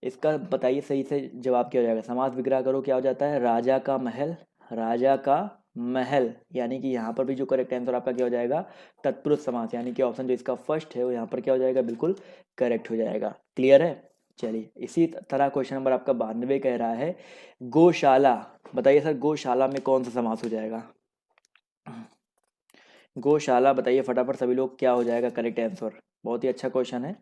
[SPEAKER 1] इसका बताइए सही से जवाब क्या हो जाएगा। समास विग्रह करो, क्या हो जाता है, राजा का महल। राजा का महल यानी कि यहाँ पर भी जो करेक्ट आंसर आपका क्या हो जाएगा, तत्पुरुष समास, यानी कि ऑप्शन जो इसका फर्स्ट है वो यहाँ पर क्या हो जाएगा, बिल्कुल करेक्ट हो जाएगा। क्लियर है। चलिए इसी तरह क्वेश्चन नंबर आपका 92 कह रहा है गौशाला। बताइए सर गौशाला में कौन सा समास हो जाएगा। गौशाला बताइए फटाफट सभी लोग, क्या हो जाएगा करेक्ट आंसर। बहुत ही अच्छा क्वेश्चन है।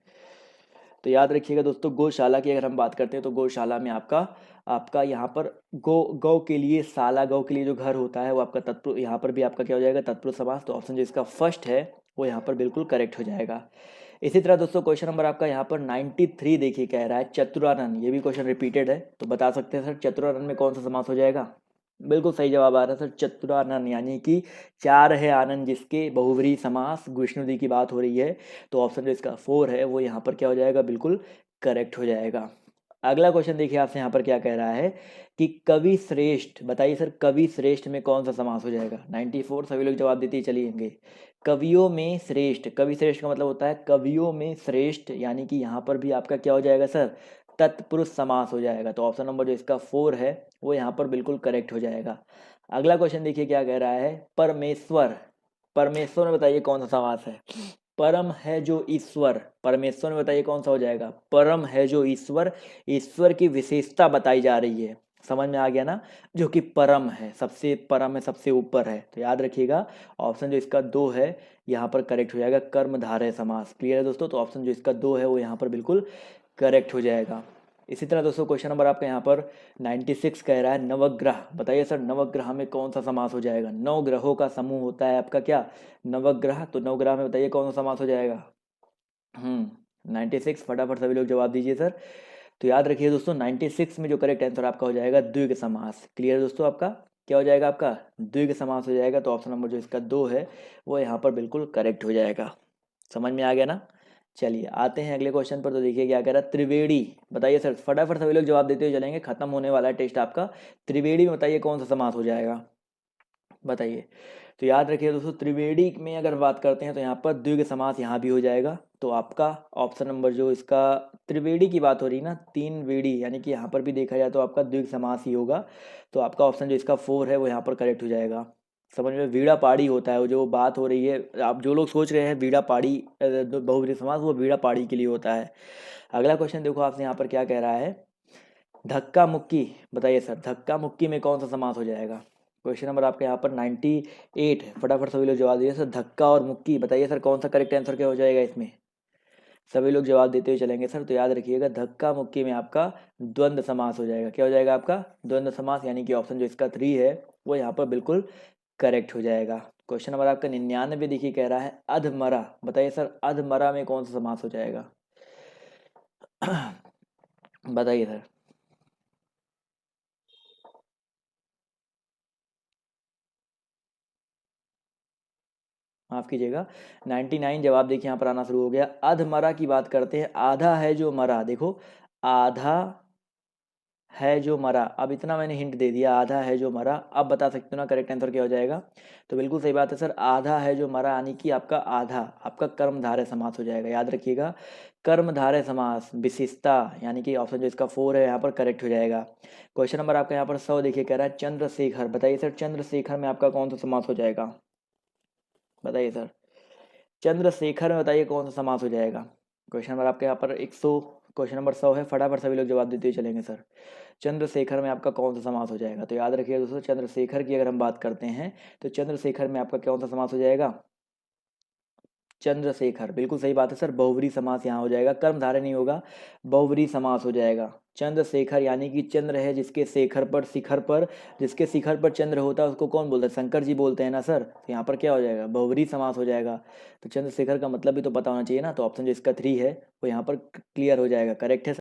[SPEAKER 1] तो याद रखिएगा दोस्तों, गौशाला की अगर हम बात करते हैं तो गौशाला में आपका यहाँ पर गौ के लिए, शाला गौ के लिए जो घर होता है वो आपका तत्पुरुष, यहाँ पर भी आपका क्या हो जाएगा, तत्पुरुष समास। तो ऑप्शन जो इसका फर्स्ट है वो यहाँ पर बिल्कुल करेक्ट हो जाएगा। इसी तरह दोस्तों क्वेश्चन नंबर आपका यहाँ पर 93 देखिए कह रहा है चतुरानन। ये भी क्वेश्चन रिपीटेड है, तो बता सकते हैं सर चतुरानन में कौन सा समास हो जाएगा। बिल्कुल सही जवाब आ रहा है सर, चतुरानन यानी कि 4 है आनंद जिसके, बहुव्रीहि समास, विष्णु जी की बात हो रही है। तो ऑप्शन जो इसका 4 है वो यहाँ पर क्या हो जाएगा, बिल्कुल करेक्ट हो जाएगा। अगला क्वेश्चन देखिए आपसे यहाँ पर क्या कह रहा है कि कवि श्रेष्ठ। बताइए सर कवि श्रेष्ठ में कौन सा समास हो जाएगा। 94 सभी लोग जवाब देते ही चलिएंगे। कवियों में श्रेष्ठ, कवि श्रेष्ठ का मतलब होता है कवियों में श्रेष्ठ, यानी कि यहाँ पर भी आपका क्या हो जाएगा सर, तत्पुरुष समास हो जाएगा। तो ऑप्शन नंबर जो इसका 4 है वो यहाँ पर बिल्कुल करेक्ट हो जाएगा। अगला क्वेश्चन देखिए क्या कह रहा है, परमेश्वर। परमेश्वर में बताइए कौन सा समास है। परम है जो ईश्वर, परमेश्वर में बताइए कौन सा हो जाएगा, परम है जो ईश्वर। ईश्वर की विशेषता बताई जा रही है, समझ में आ गया ना, जो कि परम है, सबसे परम है, सबसे ऊपर है। तो याद रखिएगा ऑप्शन जो इसका 2 है यहाँ पर करेक्ट हो जाएगा, कर्मधारय समास। क्लियर है दोस्तों, तो ऑप्शन जो इसका 2 है वो यहाँ पर बिल्कुल करेक्ट हो जाएगा। इसी तरह दोस्तों क्वेश्चन नंबर आपका यहाँ पर 96 कह रहा है नवग्रह। बताइए सर नवग्रह में कौन सा समास हो जाएगा? 9 ग्रहों का समूह होता है आपका क्या, नवग्रह। तो नवग्रह में बताइए कौन सा समास हो जाएगा? 96, फटाफट सभी लोग जवाब दीजिए सर। तो याद रखिए दोस्तों 96 में जो करेक्ट आंसर आपका हो जाएगा द्विग समास। क्लियर दोस्तों, आपका क्या हो जाएगा? आपका द्विग समास हो जाएगा। तो ऑप्शन नंबर जो इसका 2 है वो यहाँ पर बिल्कुल करेक्ट हो जाएगा। समझ में आ गया ना? चलिए आते हैं अगले क्वेश्चन पर। तो देखिए क्या कह रहा है, त्रिवेणी। बताइए सर, फटाफट सभी लोग जवाब देते हुए चलेंगे, खत्म होने वाला है टेस्ट आपका। त्रिवेणी में बताइए कौन सा समास हो जाएगा, बताइए। तो याद रखिए दोस्तों त्रिवेणी में अगर बात करते हैं तो यहाँ पर द्विग समास यहाँ भी हो जाएगा। तो आपका ऑप्शन नंबर जो इसका, त्रिवेणी की बात हो रही है ना, तीन वेड़ी, यानी कि यहाँ पर भी देखा जाए तो आपका द्विग समास ही होगा। तो आपका ऑप्शन जो इसका 4 है वो यहाँ पर करेक्ट हो जाएगा। समझ में, वीड़ा पाड़ी होता है वो जो बात हो रही है, आप जो लोग सोच रहे हैं वीड़ा पाड़ी बहुब्रीहि समास, वो वीड़ा पाड़ी के लिए होता है। अगला क्वेश्चन देखो आपसे यहाँ पर क्या कह रहा है, धक्का मुक्की। बताइए सर धक्का मुक्की में कौन सा समास हो जाएगा? क्वेश्चन नंबर आपके यहाँ पर 98 है, फटाफट सभी लोग जवाब दीजिए सर। धक्का और मुक्की, बताइए सर कौन सा करेक्ट आंसर क्या हो जाएगा इसमें? सभी लोग जवाब देते हुए चलेंगे सर। तो याद रखिएगा धक्का मुक्की में आपका द्वंद्व समास हो जाएगा। क्या हो जाएगा आपका? द्वंद्व समास, यानी कि ऑप्शन जो इसका 3 है वो यहाँ पर बिल्कुल करेक्ट हो जाएगा। क्वेश्चन नंबर आपका 99 देखिए कह रहा है अधमरा। बताइए सर अधमरा में कौन सा समास हो जाएगा? बताइए सर। माफ़ कीजिएगा, 99 जवाब देखिए यहाँ पर आना शुरू हो गया। अधमरा की बात करते हैं, आधा है जो मरा। देखो आधा है जो मरा, अब इतना मैंने हिंट दे दिया, आधा है जो मरा। अब बता सकते हो ना करेक्ट आंसर क्या हो जाएगा? तो बिल्कुल सही बात है सर, आधा है जो मरा, यानी कि आपका आधा आपका कर्मधारय समास हो जाएगा। याद रखिएगा कर्मधारय समास विशेषता, यानी कि ऑप्शन जो इसका 4 है यहाँ पर करेक्ट हो जाएगा। क्वेश्चन नंबर आपका यहाँ पर 100 देखिए कह रहा है चंद्रशेखर। बताइए सर चंद्रशेखर में आपका कौन सा समास हो जाएगा? बताइए सर चंद्रशेखर में बताइए कौन सा समास हो जाएगा? क्वेश्चन नंबर आपके यहाँ पर 100, क्वेश्चन नंबर 100 है, फटाफट सभी लोग जवाब देते हुए चलेंगे सर। चंद्रशेखर में आपका कौन सा समास हो जाएगा? तो याद रखिए दोस्तों चंद्रशेखर की अगर हम बात करते हैं तो चंद्रशेखर में आपका कौन सा समास हो जाएगा? चंद्रशेखर, बिल्कुल सही बात है सर, बहुब्रीहि समास यहाँ हो जाएगा, कर्मधारय नहीं होगा, बहुब्रीहि समास हो जाएगा। चंद्रशेखर यानी कि चंद्र है जिसके शेखर पर, शिखर पर, जिसके शिखर पर चंद्र होता है उसको कौन बोलता है? शंकर जी बोलते हैं ना सर। तो यहाँ पर क्या हो जाएगा? बहुब्रीहि समास हो जाएगा। तो चंद्रशेखर का मतलब भी तो पता होना चाहिए ना। तो ऑप्शन जो इसका 3 है वो यहाँ पर क्लियर हो जाएगा, करेक्ट है।